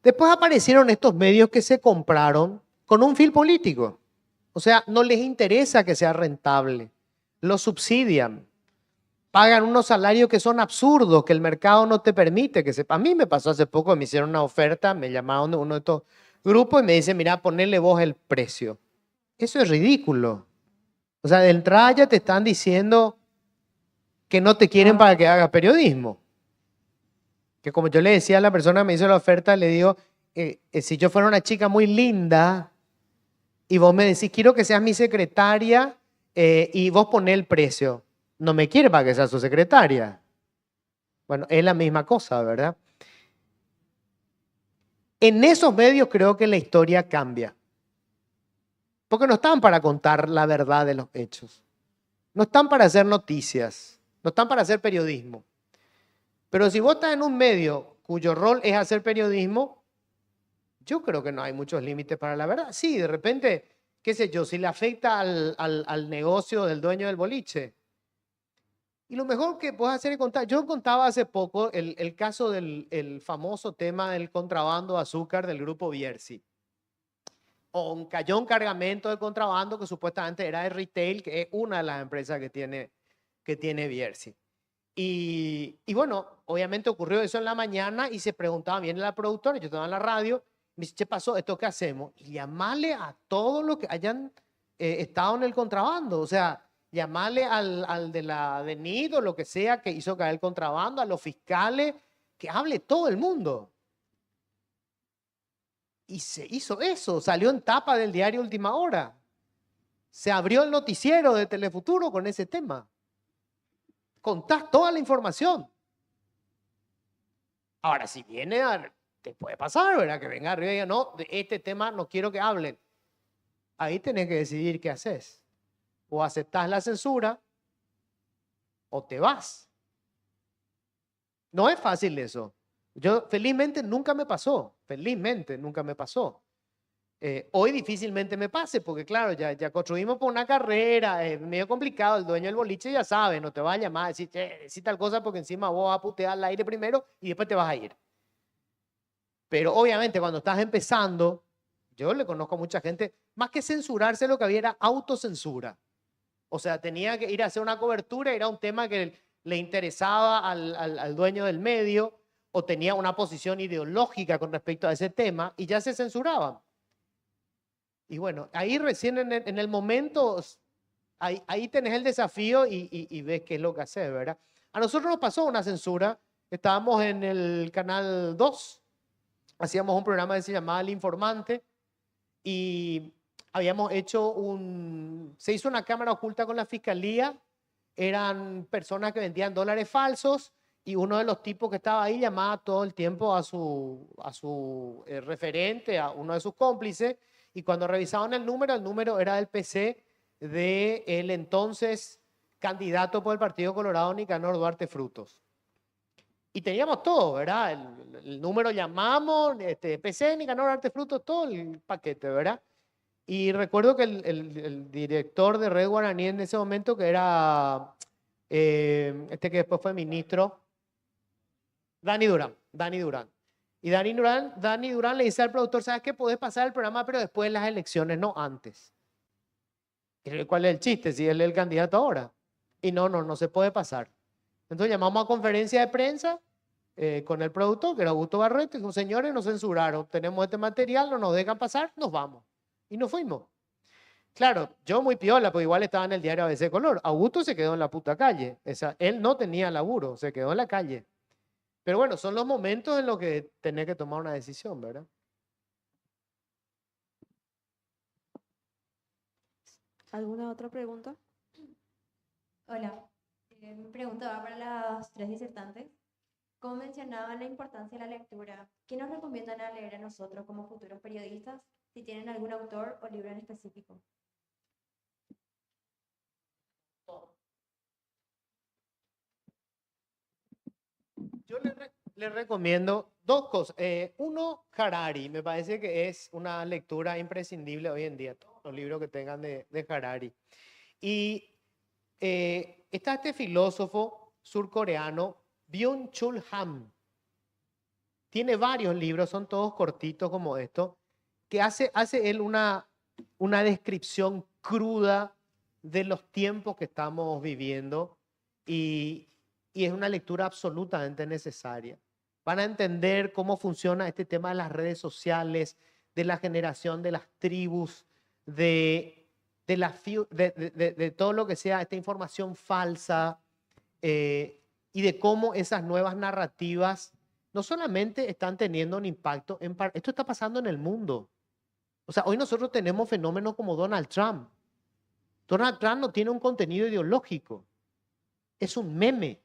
Después aparecieron estos medios que se compraron con un fin político. O sea, no les interesa que sea rentable, lo subsidian. pagan unos salarios que son absurdos, que el mercado no te permite que sepa. A mí me pasó hace poco, me hicieron una oferta, me llamaron de uno de estos grupos y me dicen, mira, ponele vos el precio. Eso es ridículo. O sea, de entrada ya te están diciendo que no te quieren para que hagas periodismo. Que como yo le decía a la persona que me hizo la oferta, le digo, si yo fuera una chica muy linda y vos me decís, quiero que seas mi secretaria y vos ponés el precio, no me quiere para que sea su secretaria. Bueno, es la misma cosa, ¿verdad? En esos medios creo que la historia cambia. Porque no están para contar la verdad de los hechos. No están para hacer noticias. No están para hacer periodismo. Pero si vos estás en un medio cuyo rol es hacer periodismo, yo creo que no hay muchos límites para la verdad. Sí, de repente, qué sé yo, si le afecta al negocio del dueño del boliche. Y lo mejor que puedes hacer es contar. Yo contaba hace poco el caso del famoso tema del contrabando de azúcar del grupo Bierzi. Cayó un cargamento de contrabando que supuestamente era de retail, que es una de las empresas que tiene Bierzi. Y bueno, obviamente ocurrió eso en la mañana y se preguntaba, viene la productora, yo estaba en la radio, me dice, ¿qué pasó? ¿Esto qué hacemos? Y llamarle a todos los que hayan estado en el contrabando, o sea, llamarle al de la DENIT o lo que sea que hizo caer el contrabando, a los fiscales, que hable todo el mundo. Y se hizo eso, salió en tapa del diario Última Hora. Se abrió el noticiero de Telefuturo con ese tema. Contás toda la información. Ahora, si viene, te puede pasar, ¿verdad? Que venga arriba y diga, no, de este tema no quiero que hablen. Ahí tenés que decidir qué haces. O aceptás la censura o te vas. No es fácil eso. Yo felizmente nunca me pasó. Felizmente nunca me pasó. Hoy difícilmente me pase porque claro, ya construimos por una carrera, es medio complicado, el dueño del boliche ya sabe, no te va a llamar a decir, decir tal cosa porque encima vos vas a putear al aire primero y después te vas a ir. Pero obviamente cuando estás empezando, yo le conozco a mucha gente, más que censurarse lo que había era autocensura. O sea, tenía que ir a hacer una cobertura, era un tema que le interesaba al dueño del medio o tenía una posición ideológica con respecto a ese tema y ya se censuraban. Y bueno, ahí recién en el momento, ahí tenés el desafío y ves qué es lo que haces, ¿verdad? A nosotros nos pasó una censura, estábamos en el Canal 2, hacíamos un programa que se llamaba El Informante y habíamos hecho se hizo una cámara oculta con la fiscalía, eran personas que vendían dólares falsos y uno de los tipos que estaba ahí llamaba todo el tiempo a su referente, a uno de sus cómplices. Y cuando revisaban el número era del PC del entonces candidato por el Partido Colorado, Nicanor Duarte Frutos. Y teníamos todo, ¿verdad? El número llamamos, PC, Nicanor Duarte Frutos, todo el paquete, ¿verdad? Y recuerdo que el director de Red Guaraní en ese momento, que era que después fue ministro, Dani Durán. Y Dani Durán le dice al productor, ¿sabes qué? Podés pasar el programa, pero después de las elecciones, no antes. ¿Cuál es el chiste? Si él es el candidato ahora. Y no se puede pasar. Entonces llamamos a conferencia de prensa con el productor, que era Augusto Barreto, y dijo, señores, nos censuraron, tenemos este material, no nos dejan pasar, nos vamos. Y nos fuimos. Claro, yo muy piola, porque igual estaba en el diario ABC Color. Augusto se quedó en la puta calle. Él no tenía laburo, se quedó en la calle. Pero bueno, son los momentos en los que tenés que tomar una decisión, ¿verdad? ¿Alguna otra pregunta? Hola, mi pregunta va para los tres disertantes. Como mencionaban la importancia de la lectura, ¿qué nos recomiendan a leer a nosotros como futuros periodistas? Si tienen algún autor o libro en específico. Yo les recomiendo dos cosas. Uno, Harari. Me parece que es una lectura imprescindible hoy en día. Todos los libros que tengan de Harari. Y está este filósofo surcoreano, Byung-Chul Han. Tiene varios libros, son todos cortitos como esto, que hace él una descripción cruda de los tiempos que estamos viviendo y es una lectura absolutamente necesaria. Van a entender cómo funciona este tema de las redes sociales, de la generación de las tribus, de todo lo que sea esta información falsa, y de cómo esas nuevas narrativas no solamente están teniendo un impacto, esto está pasando en el mundo. O sea, hoy nosotros tenemos fenómenos como Donald Trump. Donald Trump no tiene un contenido ideológico, es un meme.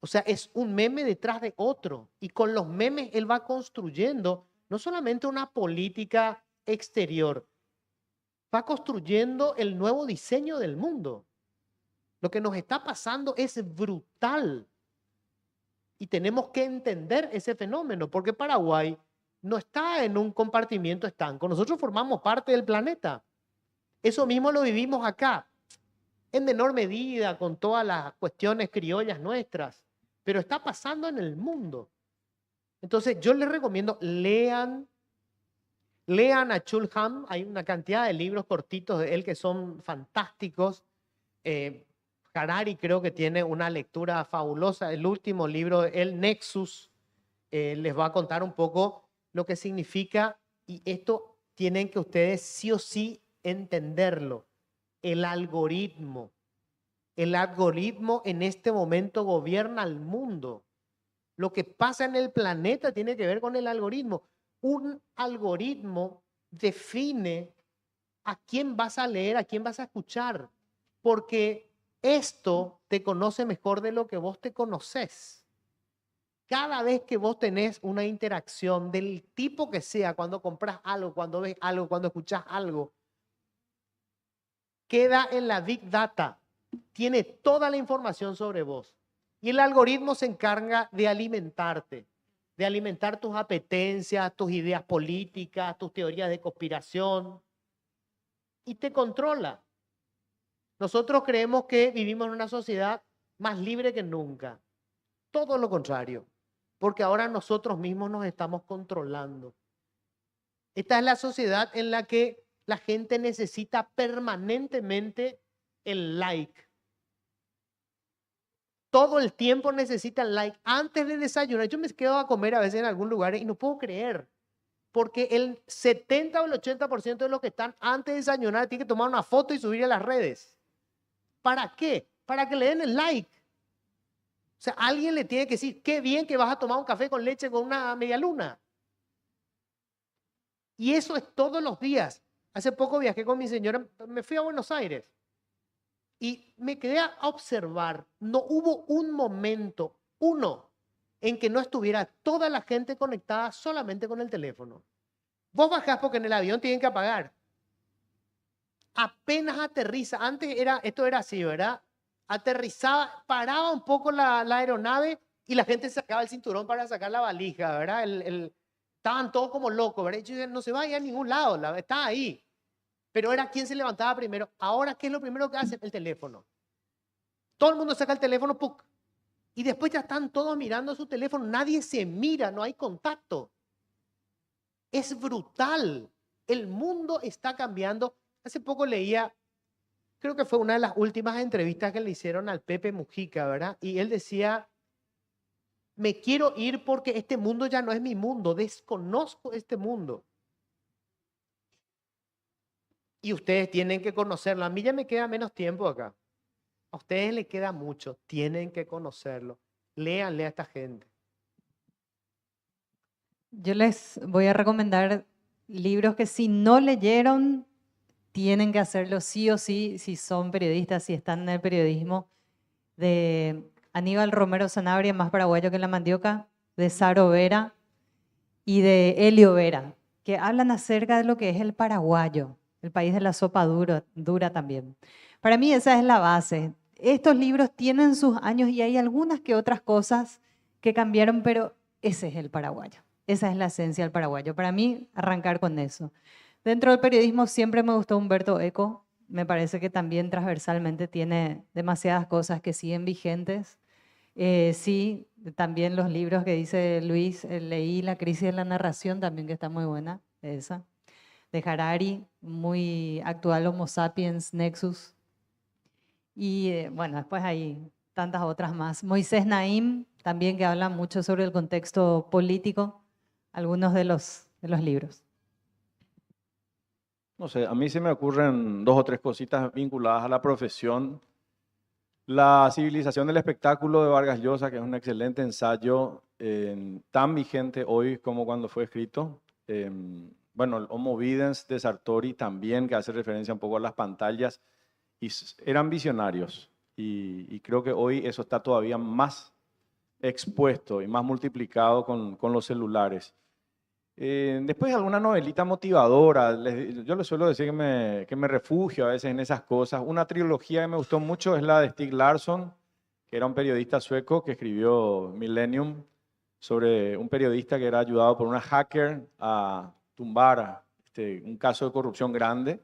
O sea, es un meme detrás de otro. Y con los memes él va construyendo no solamente una política exterior, va construyendo el nuevo diseño del mundo. Lo que nos está pasando es brutal. Y tenemos que entender ese fenómeno, porque Paraguay no está en un compartimiento estanco. Nosotros formamos parte del planeta. Eso mismo lo vivimos acá, en menor medida, con todas las cuestiones criollas nuestras, pero está pasando en el mundo. Entonces, yo les recomiendo, lean a Chul Han. Hay una cantidad de libros cortitos de él que son fantásticos. Harari creo que tiene una lectura fabulosa. El último libro, El Nexus, les va a contar un poco lo que significa, y esto tienen que ustedes sí o sí entenderlo. El algoritmo en este momento gobierna el mundo. Lo que pasa en el planeta tiene que ver con el algoritmo. Un algoritmo define a quién vas a leer, a quién vas a escuchar, porque esto te conoce mejor de lo que vos te conoces. Cada vez que vos tenés una interacción del tipo que sea, cuando compras algo, cuando ves algo, cuando escuchas algo, queda en la Big Data, tiene toda la información sobre vos. Y el algoritmo se encarga de alimentarte, de alimentar tus apetencias, tus ideas políticas, tus teorías de conspiración, y te controla. Nosotros creemos que vivimos en una sociedad más libre que nunca. Todo lo contrario, porque ahora nosotros mismos nos estamos controlando. Esta es la sociedad en la que la gente necesita permanentemente el like. Todo el tiempo necesita el like. Antes de desayunar, yo me quedo a comer a veces en algún lugar y no puedo creer, porque el 70 o el 80% de los que están antes de desayunar tienen que tomar una foto y subir a las redes. ¿Para qué? Para que le den el like. O sea, alguien le tiene que decir, qué bien que vas a tomar un café con leche con una media luna. Y eso es todos los días. Hace poco viajé con mi señora, me fui a Buenos Aires y me quedé a observar. No hubo un momento, en que no estuviera toda la gente conectada solamente con el teléfono. Vos bajás porque en el avión tienen que apagar. Apenas aterriza, esto era así, ¿verdad? Aterrizaba, paraba un poco la aeronave y la gente sacaba el cinturón para sacar la valija, ¿verdad? Estaban todos como locos, ¿verdad? Y yo, no se vaya a ningún lado, está ahí. Pero era quien se levantaba primero. Ahora, ¿qué es lo primero que hacen? El teléfono. Todo el mundo saca el teléfono, ¡puc! Y después ya están todos mirando su teléfono. Nadie se mira, no hay contacto. Es brutal. El mundo está cambiando. Hace poco leía, creo que fue una de las últimas entrevistas que le hicieron al Pepe Mujica, ¿verdad? Y él decía, me quiero ir porque este mundo ya no es mi mundo, desconozco este mundo. Y ustedes tienen que conocerlo. A mí ya me queda menos tiempo acá. A ustedes les queda mucho, tienen que conocerlo. Léanle a esta gente. Yo les voy a recomendar libros que si no leyeron, tienen que hacerlo sí o sí, si son periodistas, si están en el periodismo, de Aníbal Romero Sanabria, Más paraguayo que la mandioca, de Saro Vera y de Helio Vera, que hablan acerca de lo que es el paraguayo, el país de la sopa dura también. Para mí esa es la base. Estos libros tienen sus años y hay algunas que otras cosas que cambiaron, pero ese es el paraguayo. Esa es la esencia del paraguayo. Para mí, arrancar con eso. Dentro del periodismo siempre me gustó Humberto Eco. Me parece que también transversalmente tiene demasiadas cosas que siguen vigentes. Sí, también los libros que dice Luis, leí La crisis de la narración también, que está muy buena, esa. De Harari, muy actual, Homo sapiens, Nexus. Y bueno, después hay tantas otras más. Moisés Naim, también que habla mucho sobre el contexto político, algunos de los libros. No sé, a mí se me ocurren 2 o 3 cositas vinculadas a la profesión. La civilización del espectáculo de Vargas Llosa, que es un excelente ensayo, tan vigente hoy como cuando fue escrito. Bueno, el Homo Videns de Sartori también, que hace referencia un poco a las pantallas, y eran visionarios. Y creo que hoy eso está todavía más expuesto y más multiplicado con los celulares. Después alguna novelita motivadora. Yo les suelo decir que me refugio a veces en esas cosas. Una trilogía que me gustó mucho es la de Stieg Larsson, que era un periodista sueco que escribió Millennium sobre un periodista que era ayudado por una hacker a tumbar un caso de corrupción grande.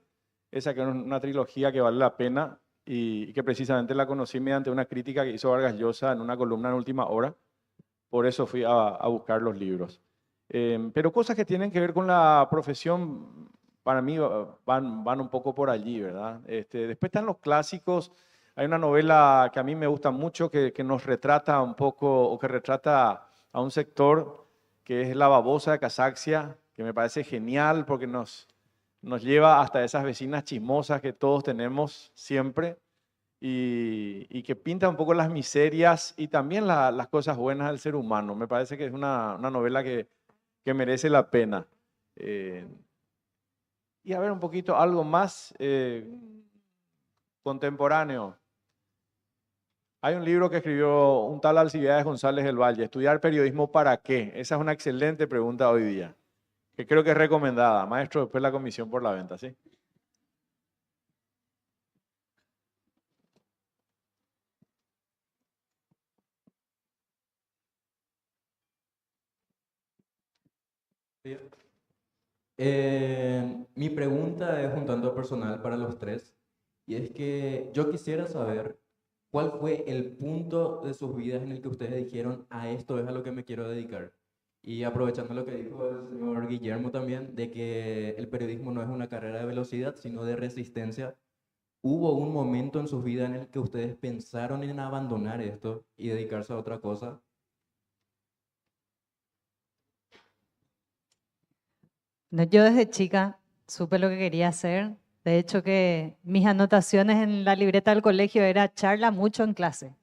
Esa que es una trilogía que vale la pena y que precisamente la conocí mediante una crítica que hizo Vargas Llosa en una columna en Última Hora. Por eso fui a buscar los libros. Pero cosas que tienen que ver con la profesión, para mí van un poco por allí, ¿verdad? Después están los clásicos. Hay una novela que a mí me gusta mucho que nos retrata un poco, o que retrata a un sector que es La babosa de Casaxia, que me parece genial porque nos lleva hasta esas vecinas chismosas que todos tenemos siempre y que pinta un poco las miserias y también las cosas buenas del ser humano. Me parece que es una novela que merece la pena. Y a ver un poquito algo más contemporáneo. Hay un libro que escribió un tal Alcibiades González del Valle, ¿Estudiar periodismo para qué? Esa es una excelente pregunta hoy día, que creo que es recomendada. Maestro, después la comisión por la venta, ¿sí? Mi pregunta es un tanto personal para los tres, y es que yo quisiera saber cuál fue el punto de sus vidas en el que ustedes dijeron, a esto es a lo que me quiero dedicar. Y aprovechando lo que dijo el señor Guillermo también, de que el periodismo no es una carrera de velocidad, sino de resistencia, ¿hubo un momento en sus vidas en el que ustedes pensaron en abandonar esto y dedicarse a otra cosa? No, yo desde chica supe lo que quería hacer. De hecho, que mis anotaciones en la libreta del colegio era charla mucho en clase.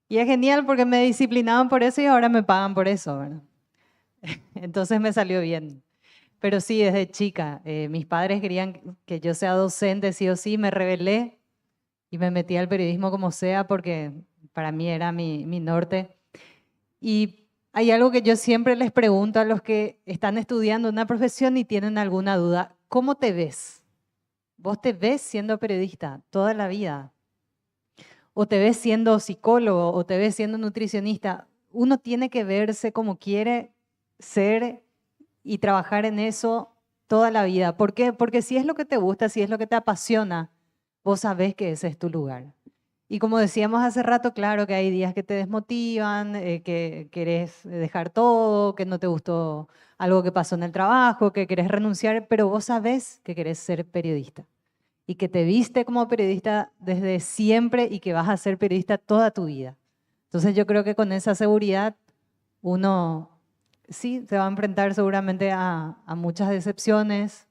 Y es genial porque me disciplinaban por eso y ahora me pagan por eso, ¿verdad? Entonces me salió bien. Pero sí, desde chica, mis padres querían que yo sea docente, sí o sí, me rebelé y me metí al periodismo como sea porque para mí era mi norte. Y hay algo que yo siempre les pregunto a los que están estudiando una profesión y tienen alguna duda. ¿Cómo te ves? ¿Vos te ves siendo periodista toda la vida? ¿O te ves siendo psicólogo? ¿O te ves siendo nutricionista? Uno tiene que verse como quiere ser y trabajar en eso toda la vida. ¿Por qué? Porque si es lo que te gusta, si es lo que te apasiona, vos sabés que ese es tu lugar. Y como decíamos hace rato, claro que hay días que te desmotivan, que querés dejar todo, que no te gustó algo que pasó en el trabajo, que querés renunciar, pero vos sabés que querés ser periodista y que te viste como periodista desde siempre y que vas a ser periodista toda tu vida. Entonces yo creo que con esa seguridad uno sí se va a enfrentar seguramente a muchas decepciones,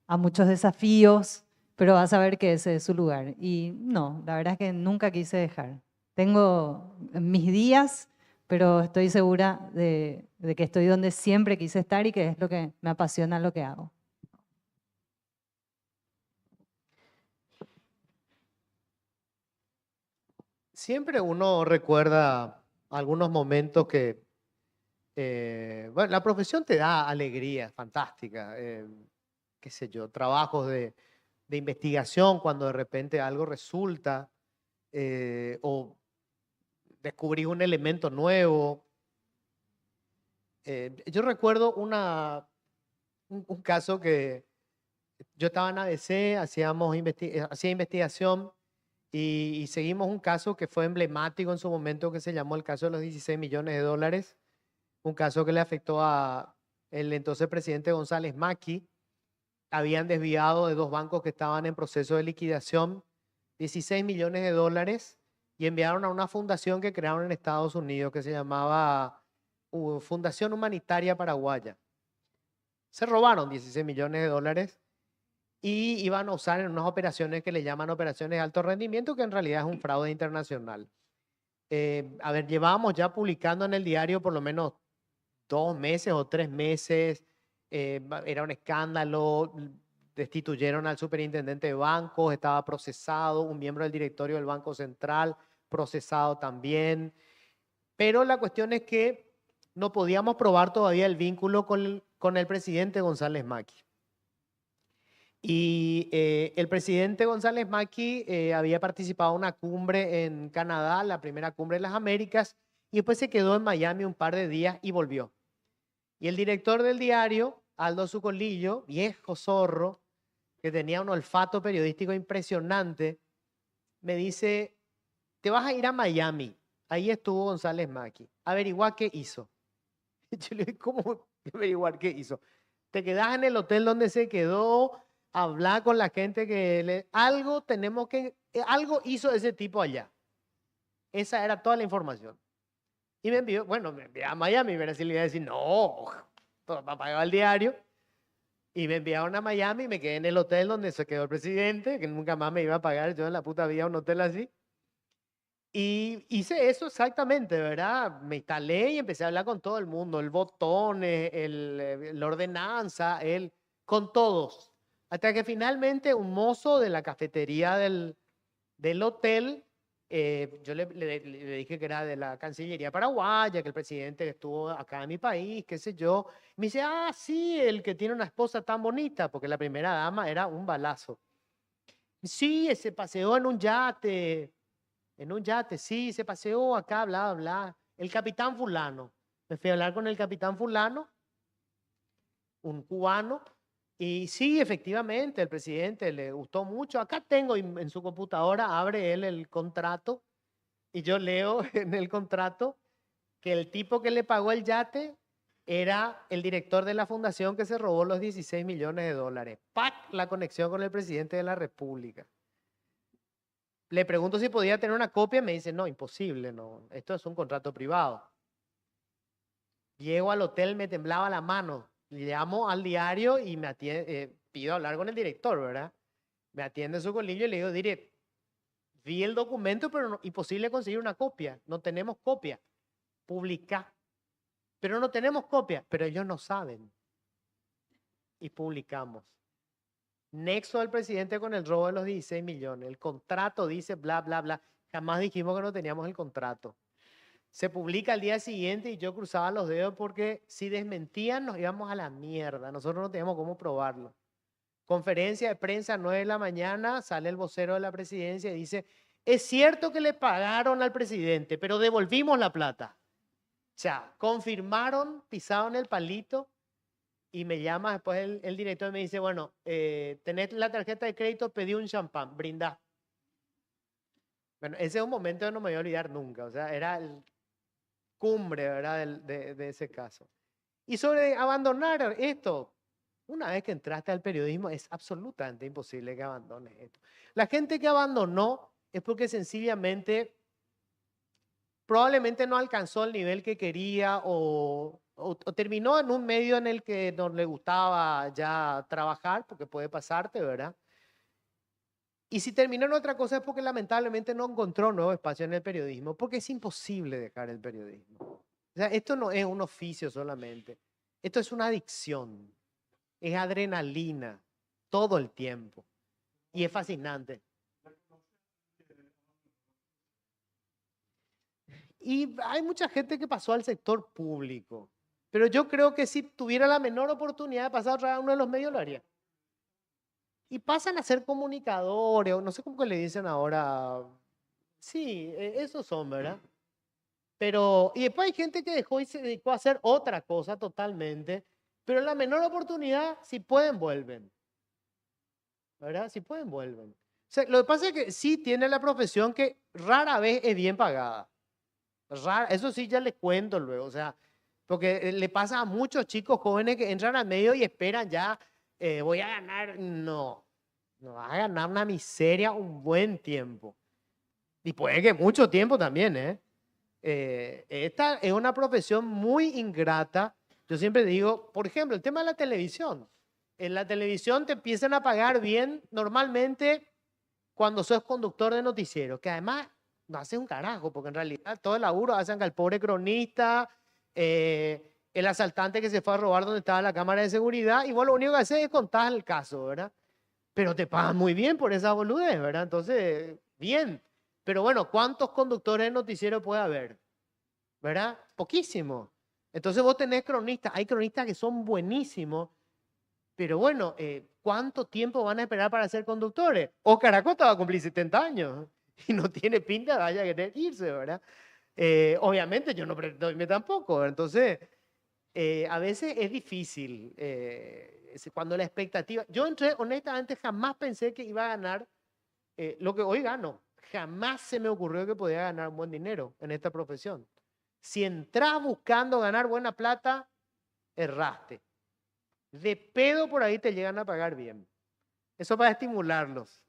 a muchos desafíos, pero va a saber que ese es su lugar. Y no, la verdad es que nunca quise dejar. Tengo mis días, pero estoy segura de que estoy donde siempre quise estar y que es lo que me apasiona lo que hago. Siempre uno recuerda algunos momentos que, bueno, la profesión te da alegría fantástica, qué sé yo, trabajos de investigación cuando de repente algo resulta o descubrís un elemento nuevo. Yo recuerdo un caso que yo estaba en ABC, hacía investigación y seguimos un caso que fue emblemático en su momento que se llamó el caso de los 16 millones de dólares, un caso que le afectó a el entonces presidente González Macri. Habían desviado de 2 bancos que estaban en proceso de liquidación 16 millones de dólares y enviaron a una fundación que crearon en Estados Unidos que se llamaba Fundación Humanitaria Paraguaya. Se robaron 16 millones de dólares y iban a usar en unas operaciones que le llaman operaciones de alto rendimiento, que en realidad es un fraude internacional. A ver, llevábamos ya publicando en el diario por lo menos 2 meses o 3 meses. Era un escándalo. Destituyeron al superintendente de bancos, estaba procesado, un miembro del directorio del Banco Central procesado también. Pero la cuestión es que no podíamos probar todavía el vínculo con el presidente González Macri. Y el presidente González Macri había participado en una cumbre en Canadá, la primera cumbre de las Américas, y después se quedó en Miami un par de días y volvió. Y el director del diario, Aldo Zucolillo, viejo zorro, que tenía un olfato periodístico impresionante, me dice, te vas a ir a Miami. Ahí estuvo González Macri. Averigua qué hizo. Yo le digo, ¿cómo averiguar qué hizo? Te quedás en el hotel donde se quedó, hablar con la gente que algo hizo ese tipo allá. Esa era toda la información. Y me envió a Miami, pero si le iba a decir, no, para pagar el diario. Y me enviaron a Miami y me quedé en el hotel donde se quedó el presidente, que nunca más me iba a pagar yo en la puta vida un hotel así. Y hice eso exactamente, ¿verdad? Me instalé y empecé a hablar con todo el mundo, el botón, la ordenanza, con todos. Hasta que finalmente un mozo de la cafetería del hotel, yo le dije que era de la Cancillería paraguaya, que el presidente estuvo acá en mi país, qué sé yo. Me dice, ah, sí, el que tiene una esposa tan bonita, porque la primera dama era un balazo. Sí, se paseó en un yate, sí, se paseó acá, bla, bla. El capitán fulano. Me fui a hablar con el capitán fulano, un cubano, y sí, efectivamente, el presidente le gustó mucho. Acá tengo en su computadora, abre él el contrato y yo leo en el contrato que el tipo que le pagó el yate era el director de la fundación que se robó los 16 millones de dólares. ¡Pac! La conexión con el presidente de la República. Le pregunto si podía tener una copia y me dice, no, imposible, no, esto es un contrato privado. Llego al hotel, me temblaba la mano. Llamo al diario y me pido hablar con el director, ¿verdad? Me atiende su colillo y le digo, diré, vi el documento, pero no, imposible conseguir una copia. No tenemos copia. Publica. Pero no tenemos copia. Pero ellos no saben. Y publicamos. Nexo del presidente con el robo de los 16 millones. El contrato dice bla, bla, bla. Jamás dijimos que no teníamos el contrato. Se publica al día siguiente y yo cruzaba los dedos porque si desmentían nos íbamos a la mierda. Nosotros no teníamos cómo probarlo. Conferencia de prensa, 9 de la mañana, sale el vocero de la presidencia y dice, es cierto que le pagaron al presidente, pero devolvimos la plata. O sea, confirmaron, pisaron el palito y me llama después el director y me dice, bueno, tenés la tarjeta de crédito, pedí un champán, brindá. Bueno, ese es un momento que no me voy a olvidar nunca. O sea, era el cumbre, ¿verdad? de ese caso. Y sobre abandonar esto, una vez que entraste al periodismo es absolutamente imposible que abandones esto. La gente que abandonó es porque sencillamente probablemente no alcanzó el nivel que quería o terminó en un medio en el que no le gustaba ya trabajar, porque puede pasarte, ¿verdad? Y si terminó en otra cosa es porque lamentablemente no encontró nuevo espacio en el periodismo, porque es imposible dejar el periodismo. O sea, esto no es un oficio solamente, esto es una adicción, es adrenalina todo el tiempo y es fascinante. Y hay mucha gente que pasó al sector público, pero yo creo que si tuviera la menor oportunidad de pasar a uno de los medios lo haría. Y pasan a ser comunicadores, o no sé cómo que le dicen ahora. Sí, esos son, ¿verdad? Pero, y después hay gente que dejó y se dedicó a hacer otra cosa totalmente, pero en la menor oportunidad, si pueden, vuelven. ¿Verdad? Si pueden, vuelven. O sea, lo que pasa es que sí tiene la profesión que rara vez es bien pagada. Eso sí ya les cuento luego, o sea, porque le pasa a muchos chicos jóvenes que entran al medio y esperan ya, voy a ganar, no vas a ganar una miseria un buen tiempo. Y puede que mucho tiempo también, ¿eh? Esta es una profesión muy ingrata. Yo siempre digo, por ejemplo, el tema de la televisión. En la televisión te empiezan a pagar bien normalmente cuando sos conductor de noticiero, que además no hace un carajo, porque en realidad todo el laburo hacen al pobre cronista, el asaltante que se fue a robar donde estaba la cámara de seguridad, y vos lo único que haces es contar el caso, ¿verdad? Pero te pagan muy bien por esa boludez, ¿verdad? Entonces, bien. Pero bueno, ¿cuántos conductores de noticiero puede haber? ¿Verdad? Poquísimo. Entonces vos tenés cronistas, hay cronistas que son buenísimos, pero bueno, ¿cuánto tiempo van a esperar para ser conductores? Oscar Acosta va a cumplir 70 años y no tiene pinta de vaya a querer irse, ¿verdad? Obviamente yo no pretendo irme tampoco, ¿verdad? Entonces, a veces es difícil cuando la expectativa... Yo entré, honestamente, jamás pensé que iba a ganar lo que hoy gano. Jamás se me ocurrió que podía ganar buen dinero en esta profesión. Si entras buscando ganar buena plata, erraste. De pedo por ahí te llegan a pagar bien. Eso para estimularlos.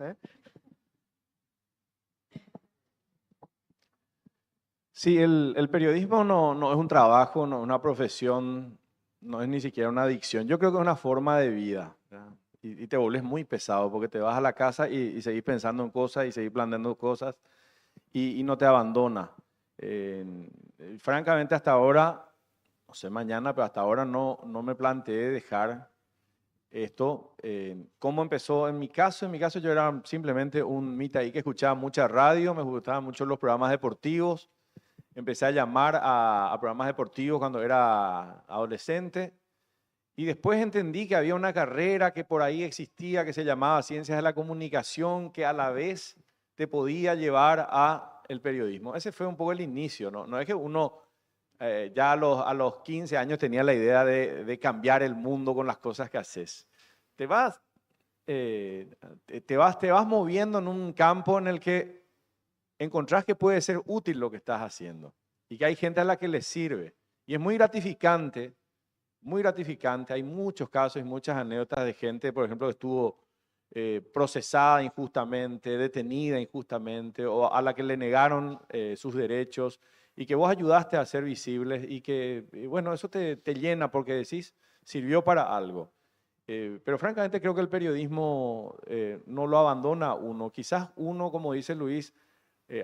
Sí, el periodismo no es un trabajo, no es una profesión, no es ni siquiera una adicción. Yo creo que es una forma de vida, ¿verdad? Y te vuelves muy pesado porque te vas a la casa y seguís pensando en cosas y seguís planteando cosas y no te abandona. Francamente, hasta ahora, no sé mañana, pero hasta ahora no me planteé dejar esto. ¿Cómo empezó? En mi caso yo era simplemente un mita ahí que escuchaba mucha radio, me gustaban mucho los programas deportivos. Empecé a llamar a programas deportivos cuando era adolescente y después entendí que había una carrera que por ahí existía que se llamaba Ciencias de la Comunicación, que a la vez te podía llevar a el periodismo. Ese fue un poco el inicio, ¿no? No es que uno ya a los 15 años tenía la idea de cambiar el mundo con las cosas que haces. Te vas, te vas moviendo en un campo en el que encontrás que puede ser útil lo que estás haciendo y que hay gente a la que le sirve. Y es muy gratificante, muy gratificante. Hay muchos casos y muchas anécdotas de gente, por ejemplo, que estuvo procesada injustamente, detenida injustamente o a la que le negaron sus derechos y que vos ayudaste a ser visibles y que, bueno, eso te llena porque decís, sirvió para algo. Pero francamente creo que el periodismo no lo abandona uno. Quizás uno, como dice Luis,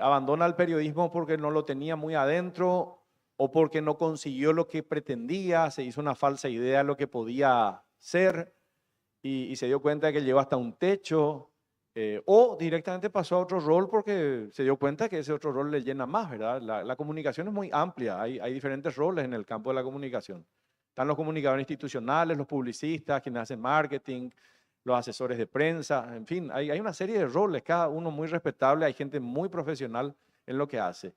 abandona el periodismo porque no lo tenía muy adentro o porque no consiguió lo que pretendía, se hizo una falsa idea de lo que podía ser y se dio cuenta de que llegó hasta un techo o directamente pasó a otro rol porque se dio cuenta que ese otro rol le llena más, ¿verdad? La comunicación es muy amplia, hay diferentes roles en el campo de la comunicación. Están los comunicadores institucionales, los publicistas, quienes hacen marketing, los asesores de prensa, en fin, hay una serie de roles, cada uno muy respetable, hay gente muy profesional en lo que hace.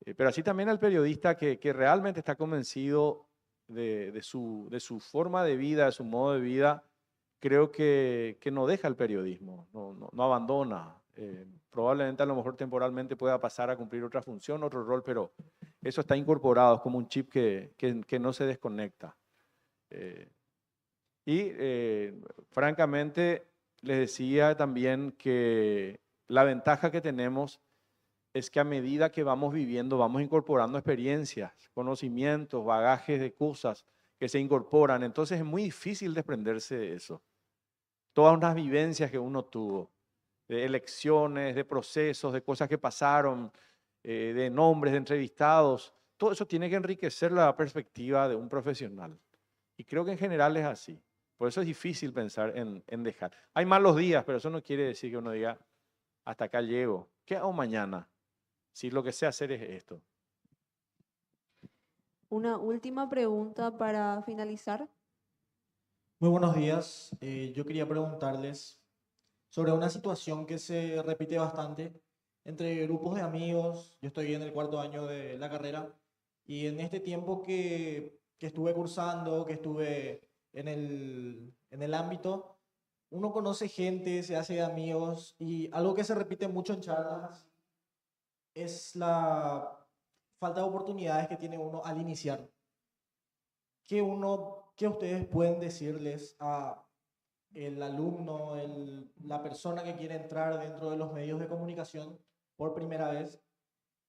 Pero así también el periodista que realmente está convencido de su forma de vida, de su modo de vida, creo que no deja el periodismo, no abandona. Probablemente a lo mejor temporalmente pueda pasar a cumplir otra función, otro rol, pero eso está incorporado, es como un chip que no se desconecta. Francamente, les decía también que la ventaja que tenemos es que a medida que vamos viviendo, vamos incorporando experiencias, conocimientos, bagajes de cosas que se incorporan. Entonces es muy difícil desprenderse de eso. Todas unas vivencias que uno tuvo, de elecciones, de procesos, de cosas que pasaron, de nombres, de entrevistados, todo eso tiene que enriquecer la perspectiva de un profesional. Y creo que en general es así. Por eso es difícil pensar en dejar. Hay malos días, pero eso no quiere decir que uno diga, hasta acá llego. ¿Qué hago mañana? Si lo que sé hacer es esto. Una última pregunta para finalizar. Muy buenos días. Yo quería preguntarles sobre una situación que se repite bastante entre grupos de amigos. Yo estoy en el 4.º año de la carrera y en este tiempo que estuve cursando, que estuve en el ámbito, uno conoce gente, se hace amigos y algo que se repite mucho en charlas es la falta de oportunidades que tiene uno al iniciar. ¿Qué ustedes pueden decirles a el alumno, la persona que quiere entrar dentro de los medios de comunicación por primera vez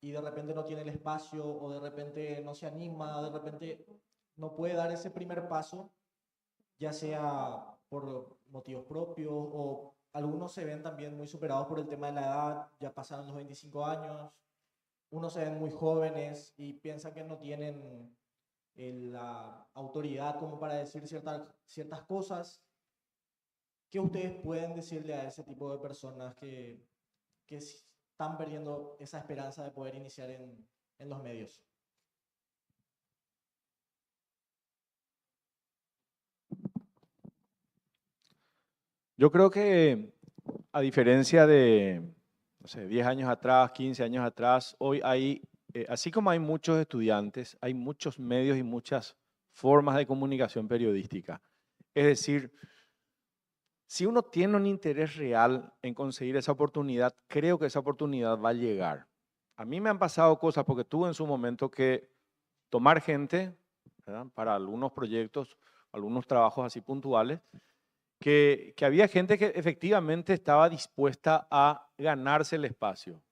y de repente no tiene el espacio o de repente no se anima, de repente no puede dar ese primer paso, ya sea por motivos propios o algunos se ven también muy superados por el tema de la edad, ya pasaron los 25 años, unos se ven muy jóvenes y piensan que no tienen la autoridad como para decir ciertas cosas. ¿Qué ustedes pueden decirle a ese tipo de personas que están perdiendo esa esperanza de poder iniciar en los medios? Yo creo que a diferencia de, no sé, 10 años atrás, 15 años atrás, hoy hay, así como hay muchos estudiantes, hay muchos medios y muchas formas de comunicación periodística. Es decir, si uno tiene un interés real en conseguir esa oportunidad, creo que esa oportunidad va a llegar. A mí me han pasado cosas porque tuve en su momento que tomar gente, ¿verdad?, para algunos proyectos, algunos trabajos así puntuales, que había gente que efectivamente estaba dispuesta a ganarse el espacio.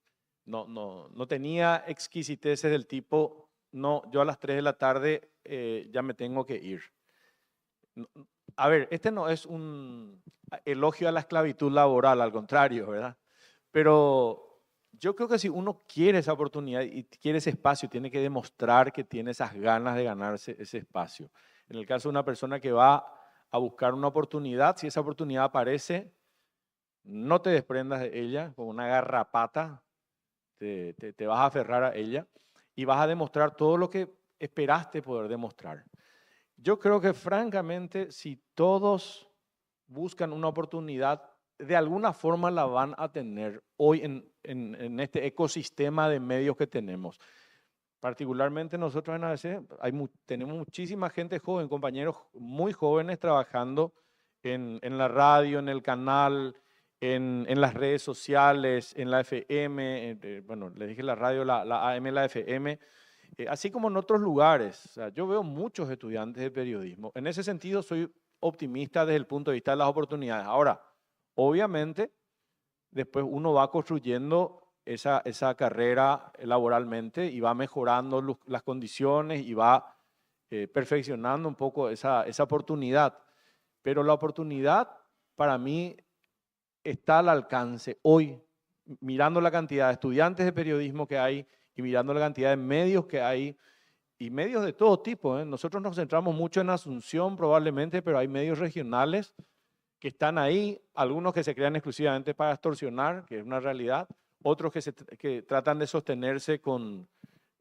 No tenía exquisiteces del tipo, no, yo a las 3 de la tarde ya me tengo que ir. A ver, este no es un elogio a la esclavitud laboral, al contrario, ¿verdad? Pero yo creo que si uno quiere esa oportunidad y quiere ese espacio, tiene que demostrar que tiene esas ganas de ganarse ese espacio. En el caso de una persona que va a buscar una oportunidad, si esa oportunidad aparece, no te desprendas de ella como una garrapata, te vas a aferrar a ella y vas a demostrar todo lo que esperaste poder demostrar. Yo creo que francamente, si todos buscan una oportunidad, de alguna forma la van a tener hoy en este ecosistema de medios que tenemos. Particularmente nosotros en ABC tenemos muchísima gente joven, compañeros muy jóvenes trabajando en la radio, en el canal, en las redes sociales, en la FM, bueno, les dije la radio, la AM, la FM, así como en otros lugares. O sea, yo veo muchos estudiantes de periodismo. En ese sentido soy optimista desde el punto de vista de las oportunidades. Ahora, obviamente, después uno va construyendo esa carrera laboralmente y va mejorando las condiciones y va perfeccionando un poco esa oportunidad. Pero la oportunidad para mí está al alcance hoy, mirando la cantidad de estudiantes de periodismo que hay y mirando la cantidad de medios que hay, y medios de todo tipo, ¿eh? Nosotros nos centramos mucho en Asunción probablemente, pero hay medios regionales que están ahí, algunos que se crean exclusivamente para extorsionar, que es una realidad, otros que tratan de sostenerse con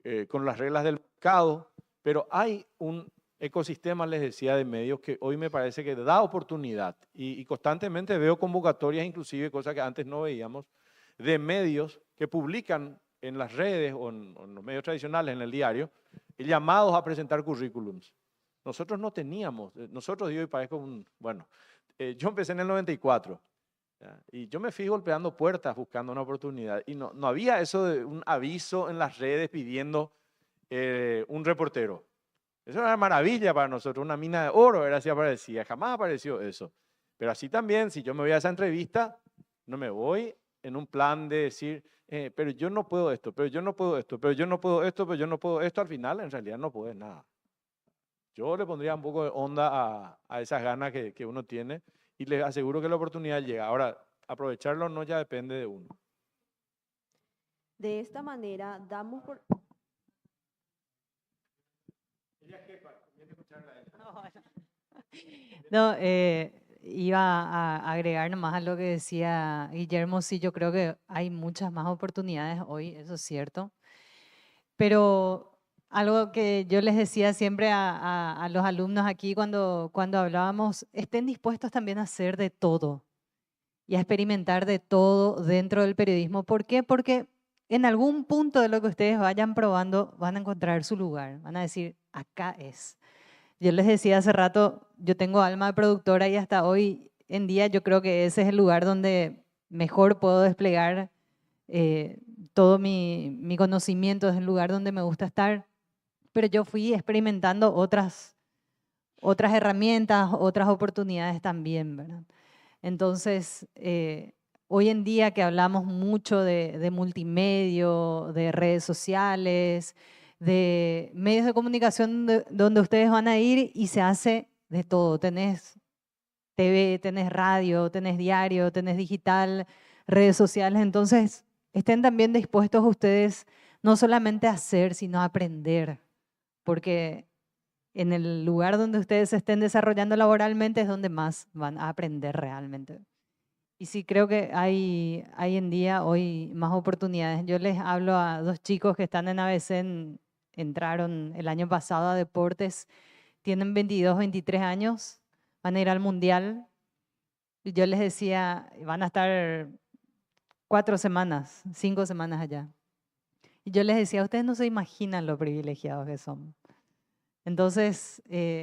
las reglas del mercado, pero hay un ecosistema, les decía, de medios que hoy me parece que da oportunidad y constantemente veo convocatorias, inclusive cosas que antes no veíamos, de medios que publican en las redes o en los medios tradicionales, en el diario, llamados a presentar currículums. Nosotros no teníamos, nosotros, digo, y parezco bueno, yo empecé en el 94, ¿ya? Y yo me fui golpeando puertas buscando una oportunidad y no había eso de un aviso en las redes pidiendo un reportero. Eso era una maravilla para nosotros, una mina de oro, era así aparecía, jamás apareció eso. Pero así también, si yo me voy a esa entrevista, no me voy en un plan de decir, pero yo no puedo esto, pero yo no puedo esto, pero yo no puedo esto, pero yo no puedo esto, al final en realidad no puedes nada. Yo le pondría un poco de onda a esas ganas que uno tiene y les aseguro que la oportunidad llega. Ahora, aprovecharlo no ya depende de uno. De esta manera, damos por... No, iba a agregar nomás a lo que decía Guillermo, sí, yo creo que hay muchas más oportunidades hoy, eso es cierto. Pero algo que yo les decía siempre a los alumnos aquí cuando hablábamos, estén dispuestos también a hacer de todo y a experimentar de todo dentro del periodismo. ¿Por qué? Porque en algún punto de lo que ustedes vayan probando van a encontrar su lugar, van a decir, acá es. Yo les decía hace rato, yo tengo alma de productora y hasta hoy en día yo creo que ese es el lugar donde mejor puedo desplegar todo mi conocimiento, es el lugar donde me gusta estar. Pero yo fui experimentando otras herramientas, otras oportunidades también, ¿verdad? Entonces, hoy en día que hablamos mucho de multimedio, de redes sociales, de medios de comunicación donde ustedes van a ir y se hace de todo. Tenés TV, tenés radio, tenés diario, tenés digital, redes sociales. Entonces, estén también dispuestos ustedes no solamente a hacer, sino a aprender, porque en el lugar donde ustedes se estén desarrollando laboralmente es donde más van a aprender realmente. Y sí, creo que hay en día hoy más oportunidades. Yo les hablo a dos chicos que están en ABC, entraron el año pasado a deportes, tienen 22, 23 años, van a ir al mundial. Y yo les decía, van a estar 4 semanas, 5 semanas allá. Y yo les decía, ustedes no se imaginan lo privilegiados que son. Entonces,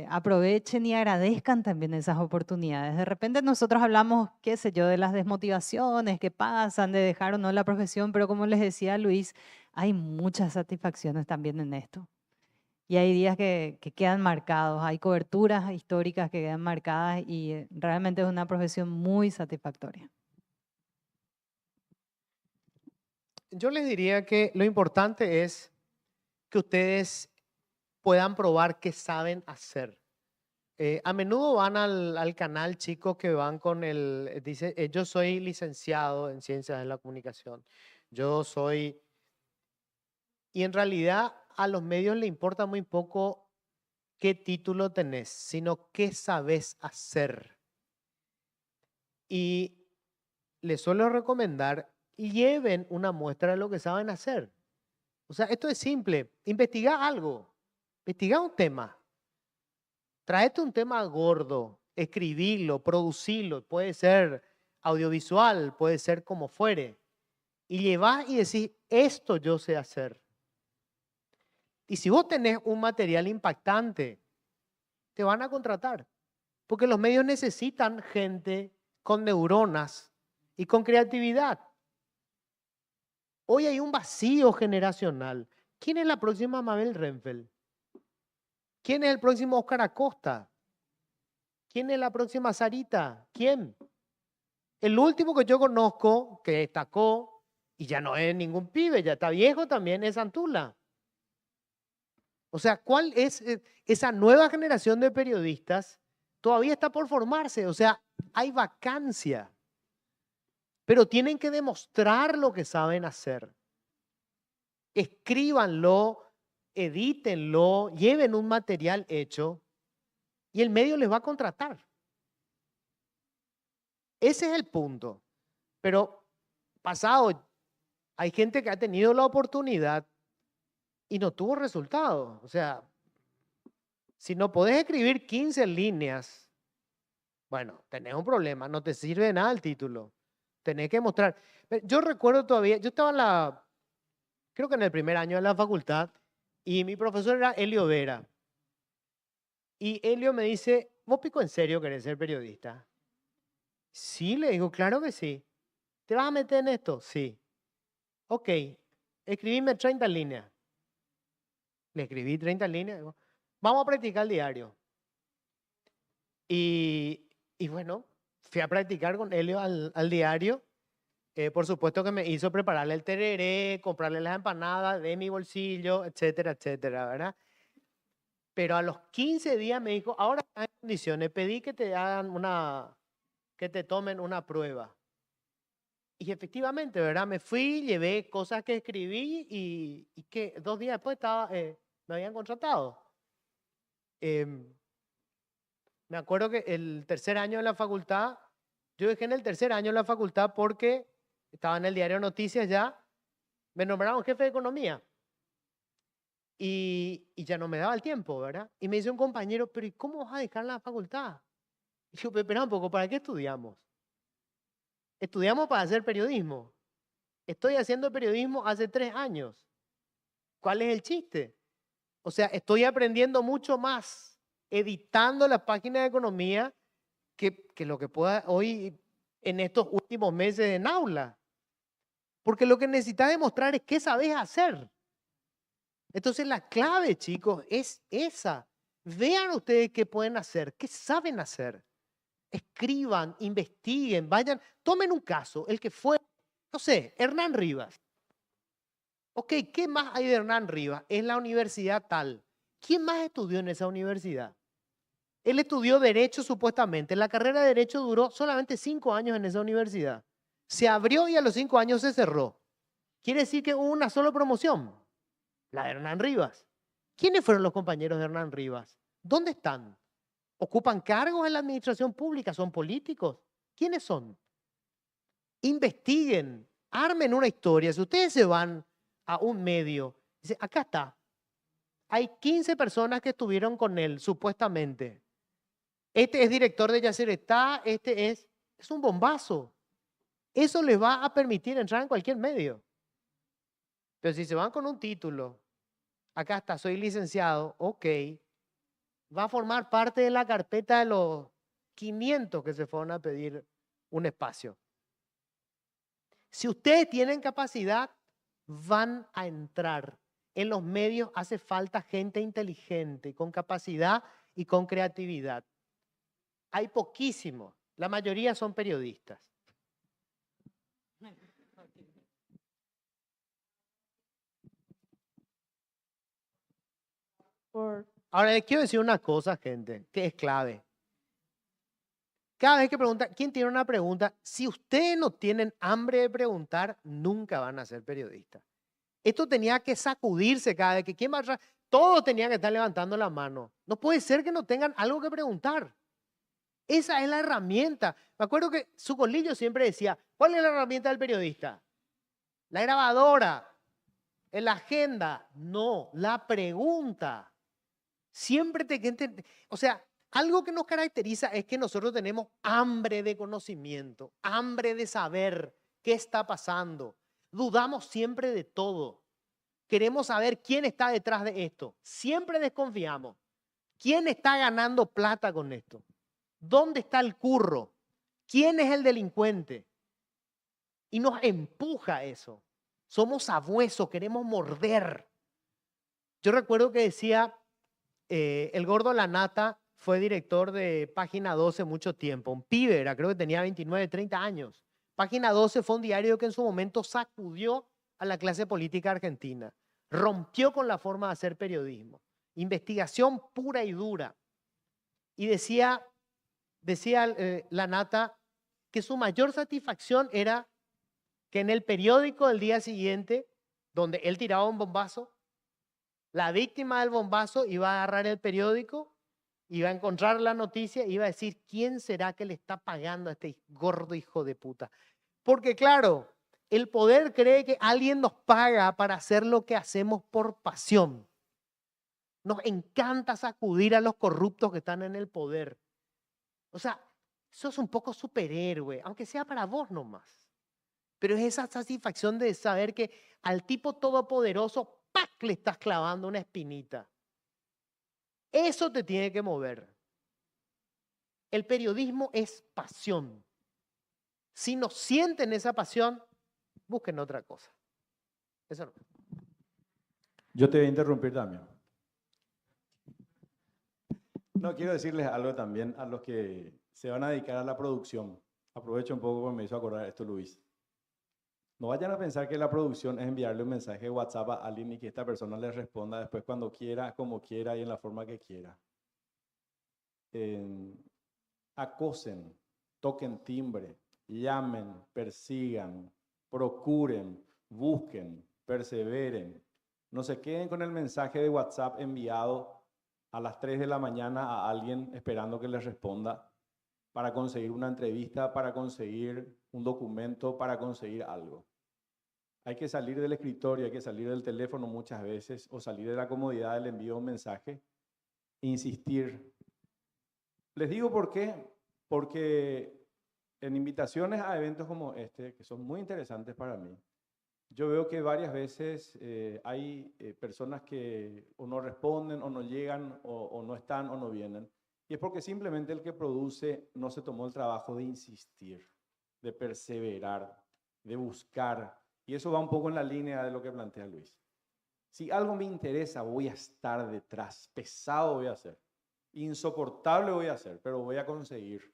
aprovechen y agradezcan también esas oportunidades. De repente nosotros hablamos, qué sé yo, de las desmotivaciones que pasan, de dejar o no la profesión, pero como les decía Luis, hay muchas satisfacciones también en esto. Y hay días que quedan marcados, hay coberturas históricas que quedan marcadas y realmente es una profesión muy satisfactoria. Yo les diría que lo importante es que ustedes puedan probar qué saben hacer. A menudo van al canal chicos que van con dice, yo soy licenciado en Ciencias de la Comunicación, yo soy... Y en realidad a los medios le importa muy poco qué título tenés, sino qué sabes hacer. Y les suelo recomendar, lleven una muestra de lo que saben hacer. O sea, esto es simple, investiga algo, investiga un tema. Traete un tema gordo, escribilo, producilo, puede ser audiovisual, puede ser como fuere. Y llevas y decís, esto yo sé hacer. Y si vos tenés un material impactante, te van a contratar. Porque los medios necesitan gente con neuronas y con creatividad. Hoy hay un vacío generacional. ¿Quién es la próxima Mabel Renfel? ¿Quién es el próximo Óscar Acosta? ¿Quién es la próxima Sarita? ¿Quién? El último que yo conozco que destacó, y ya no es ningún pibe, ya está viejo también, es Antula. O sea, ¿cuál es esa nueva generación de periodistas? Todavía está por formarse, o sea, hay vacancia. Pero tienen que demostrar lo que saben hacer. Escríbanlo, edítenlo, lleven un material hecho y el medio les va a contratar. Ese es el punto. Pero pasado, hay gente que ha tenido la oportunidad y no tuvo resultado. O sea, si no podés escribir 15 líneas, bueno, tenés un problema, no te sirve de nada el título. Tenés que mostrar. Yo recuerdo todavía, yo estaba creo que en el primer año de la facultad, y mi profesor era Helio Vera. Y Helio me dice, ¿vos pico en serio querés ser periodista? Sí, le digo, claro que sí. ¿Te vas a meter en esto? Sí. Ok, escribime 30 líneas. Le escribí 30 líneas. Digo, vamos a practicar el diario. Y bueno, fui a practicar con Helio al diario. Por supuesto que me hizo prepararle el tereré, comprarle las empanadas de mi bolsillo, etcétera, etcétera, ¿verdad? Pero a los 15 días me dijo, ahora estás en condiciones, pedí que te hagan que te tomen una prueba. Y efectivamente, ¿verdad? Me fui, llevé cosas que escribí y que 2 días después me habían contratado. Me acuerdo que el tercer año de la facultad, yo dejé en el tercer año de la facultad porque estaba en el diario Noticias ya, me nombraron jefe de economía. Y ya no me daba el tiempo, ¿verdad? Y me dice un compañero, pero ¿y cómo vas a dejar la facultad? Y yo, espera un poco, ¿para qué estudiamos? Estudiamos para hacer periodismo. Estoy haciendo periodismo hace 3 años. ¿Cuál es el chiste? O sea, estoy aprendiendo mucho más editando las páginas de economía que lo que pueda hoy en estos últimos meses en aula. Porque lo que necesitas demostrar es qué sabes hacer. Entonces la clave, chicos, es esa. Vean ustedes qué pueden hacer, qué saben hacer. escriban, investiguen, vayan, tomen un caso, el que fue, no sé, Hernán Rivas. Ok, ¿qué más hay de Hernán Rivas? Es la universidad tal. ¿Quién más estudió en esa universidad? Él estudió Derecho supuestamente. La carrera de Derecho duró solamente 5 años en esa universidad. Se abrió y a los 5 años se cerró. Quiere decir que hubo una sola promoción, la de Hernán Rivas. ¿Quiénes fueron los compañeros de Hernán Rivas? ¿Dónde están? ¿Ocupan cargos en la administración pública? ¿Son políticos? ¿Quiénes son? Investiguen, armen una historia. Si ustedes se van a un medio, dicen, acá está. Hay 15 personas que estuvieron con él, supuestamente. Este es director de Yacyretá, este es un bombazo. Eso les va a permitir entrar en cualquier medio. Pero si se van con un título, acá está, soy licenciado, ok, va a formar parte de la carpeta de los 500 que se fueron a pedir un espacio. Si ustedes tienen capacidad, van a entrar. En los medios hace falta gente inteligente, con capacidad y con creatividad. Hay poquísimos, la mayoría son periodistas. Ahora les quiero decir una cosa, gente, que es clave. Cada vez que preguntan, ¿quién tiene una pregunta? Si ustedes no tienen hambre de preguntar, nunca van a ser periodistas. Esto tenía que sacudirse cada vez que quién va a... Todos tenían que estar levantando la mano. No puede ser que no tengan algo que preguntar. Esa es la herramienta. Me acuerdo que Sucolillo siempre decía, ¿cuál es la herramienta del periodista? La grabadora, la agenda. No, la pregunta. Siempre o sea, algo que nos caracteriza es que nosotros tenemos hambre de conocimiento, hambre de saber qué está pasando. Dudamos siempre de todo. Queremos saber quién está detrás de esto. Siempre desconfiamos. ¿Quién está ganando plata con esto? ¿Dónde está el curro? ¿Quién es el delincuente? Y nos empuja eso. Somos sabuesos, queremos morder. Yo recuerdo que decía, el Gordo Lanata fue director de Página 12 mucho tiempo. Un pibe era, creo que tenía 29, 30 años. Página 12 fue un diario que en su momento sacudió a la clase política argentina. Rompió con la forma de hacer periodismo. Investigación pura y dura. Y decía Lanata que su mayor satisfacción era que en el periódico del día siguiente, donde él tiraba un bombazo, la víctima del bombazo iba a agarrar el periódico, iba a encontrar la noticia y iba a decir, ¿quién será que le está pagando a este gordo hijo de puta? Porque claro, el poder cree que alguien nos paga para hacer lo que hacemos por pasión. Nos encanta sacudir a los corruptos que están en el poder. O sea, sos un poco superhéroe, aunque sea para vos nomás. Pero es esa satisfacción de saber que al tipo todopoderoso, ¡pac!, le estás clavando una espinita. Eso te tiene que mover. El periodismo es pasión. Si no sienten esa pasión, busquen otra cosa. Eso no. Yo te voy a interrumpir también. No, quiero decirles algo también a los que se van a dedicar a la producción. Aprovecho un poco porque me hizo acordar esto, Luis. No vayan a pensar que la producción es enviarle un mensaje de WhatsApp a alguien y que esta persona le responda después cuando quiera, como quiera y en la forma que quiera. Acosen, toquen timbre, llamen, persigan, procuren, busquen, perseveren. No se queden con el mensaje de WhatsApp enviado a las 3 de la mañana a alguien esperando que les responda para conseguir una entrevista, para conseguir un documento, para conseguir algo. Hay que salir del escritorio, hay que salir del teléfono muchas veces o salir de la comodidad del envío de un mensaje, insistir. Les digo por qué, porque en invitaciones a eventos como este, que son muy interesantes para mí, yo veo que varias veces hay personas que o no responden, o no llegan, o no están, o no vienen. Y es porque simplemente el que produce no se tomó el trabajo de insistir, de perseverar, de buscar. Y eso va un poco en la línea de lo que plantea Luis. Si algo me interesa, voy a estar detrás. Pesado voy a hacer. Insoportable voy a hacer, pero voy a conseguir.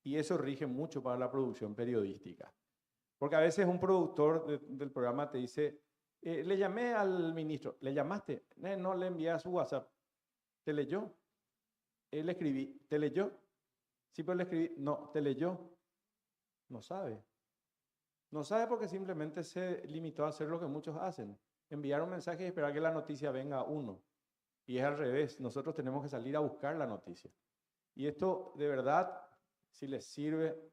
Y eso rige mucho para la producción periodística. Porque a veces un productor del programa te dice, le llamé al ministro, ¿le llamaste? No, le envié a su WhatsApp. ¿Te leyó? Le escribí, ¿te leyó? Sí, pero le escribí, no, ¿te leyó? No sabe. No sabe porque simplemente se limitó a hacer lo que muchos hacen. Enviar un mensaje y esperar que la noticia venga a uno. Y es al revés, nosotros tenemos que salir a buscar la noticia. Y esto, de verdad, si les sirve,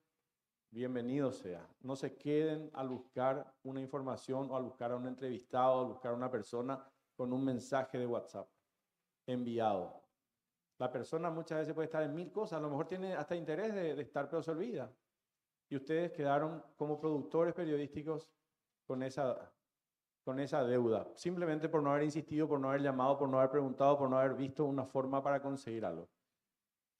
bienvenido sea. No se queden al buscar una información o al buscar a un entrevistado, o al buscar a una persona con un mensaje de WhatsApp enviado. La persona muchas veces puede estar en mil cosas, a lo mejor tiene hasta interés de estar, pero se olvida. Y ustedes quedaron como productores periodísticos con esa deuda, simplemente por no haber insistido, por no haber llamado, por no haber preguntado, por no haber visto una forma para conseguir algo.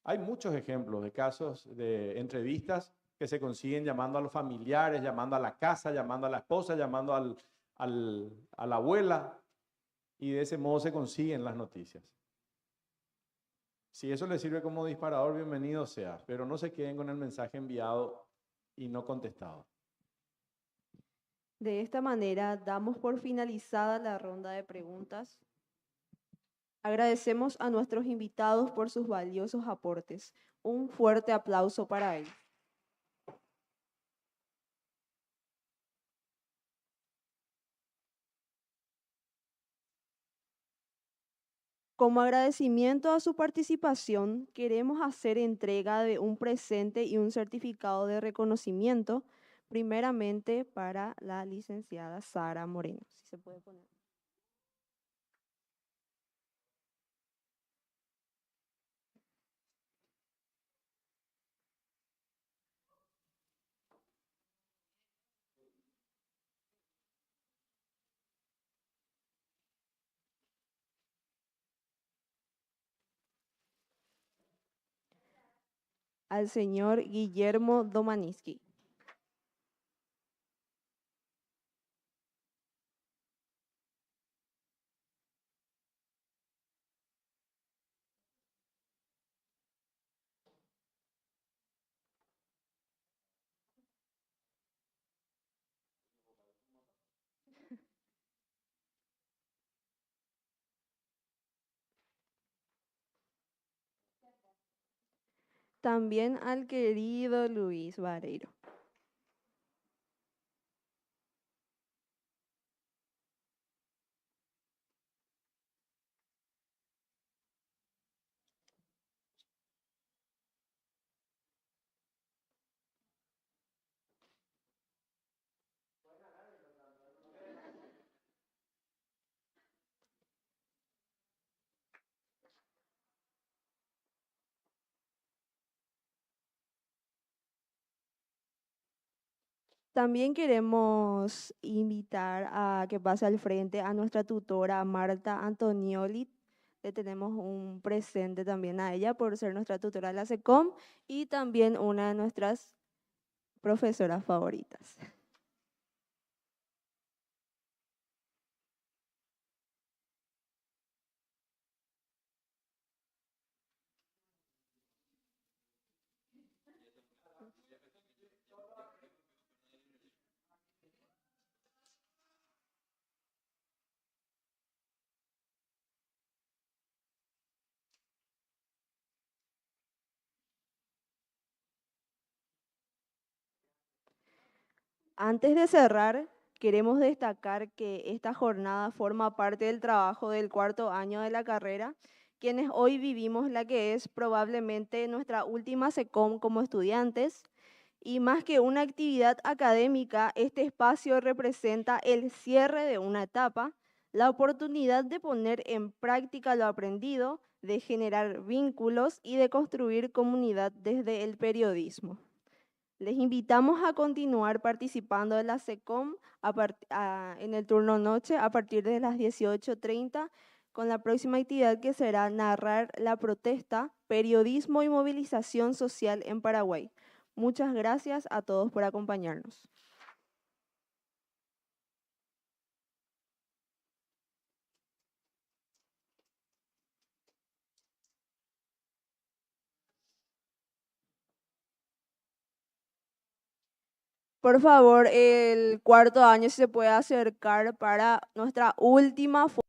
Hay muchos ejemplos de casos de entrevistas que se consiguen llamando a los familiares, llamando a la casa, llamando a la esposa, llamando a la abuela, y de ese modo se consiguen las noticias. Si eso les sirve como disparador, bienvenido sea, pero no se queden con el mensaje enviado y no contestado. De esta manera, damos por finalizada la ronda de preguntas. Agradecemos a nuestros invitados por sus valiosos aportes. Un fuerte aplauso para ellos. Como agradecimiento a su participación, queremos hacer entrega de un presente y un certificado de reconocimiento, primeramente para la licenciada Sara Moreno. Si se puede poner. Al señor Guillermo Domaniski. También al querido Luis Vareiro. También queremos invitar a que pase al frente a nuestra tutora Marta Antonioli. Le tenemos un presente también a ella por ser nuestra tutora de la SECOM y también una de nuestras profesoras favoritas. Antes de cerrar, queremos destacar que esta jornada forma parte del trabajo del cuarto año de la carrera, quienes hoy vivimos la que es probablemente nuestra última SECOM como estudiantes. Y más que una actividad académica, este espacio representa el cierre de una etapa, la oportunidad de poner en práctica lo aprendido, de generar vínculos y de construir comunidad desde el periodismo. Les invitamos a continuar participando de la SECOM en el turno noche a partir de las 18:30 con la próxima actividad que será narrar la protesta, periodismo y movilización social en Paraguay. Muchas gracias a todos por acompañarnos. Por favor, el cuarto año si se puede acercar para nuestra última foto.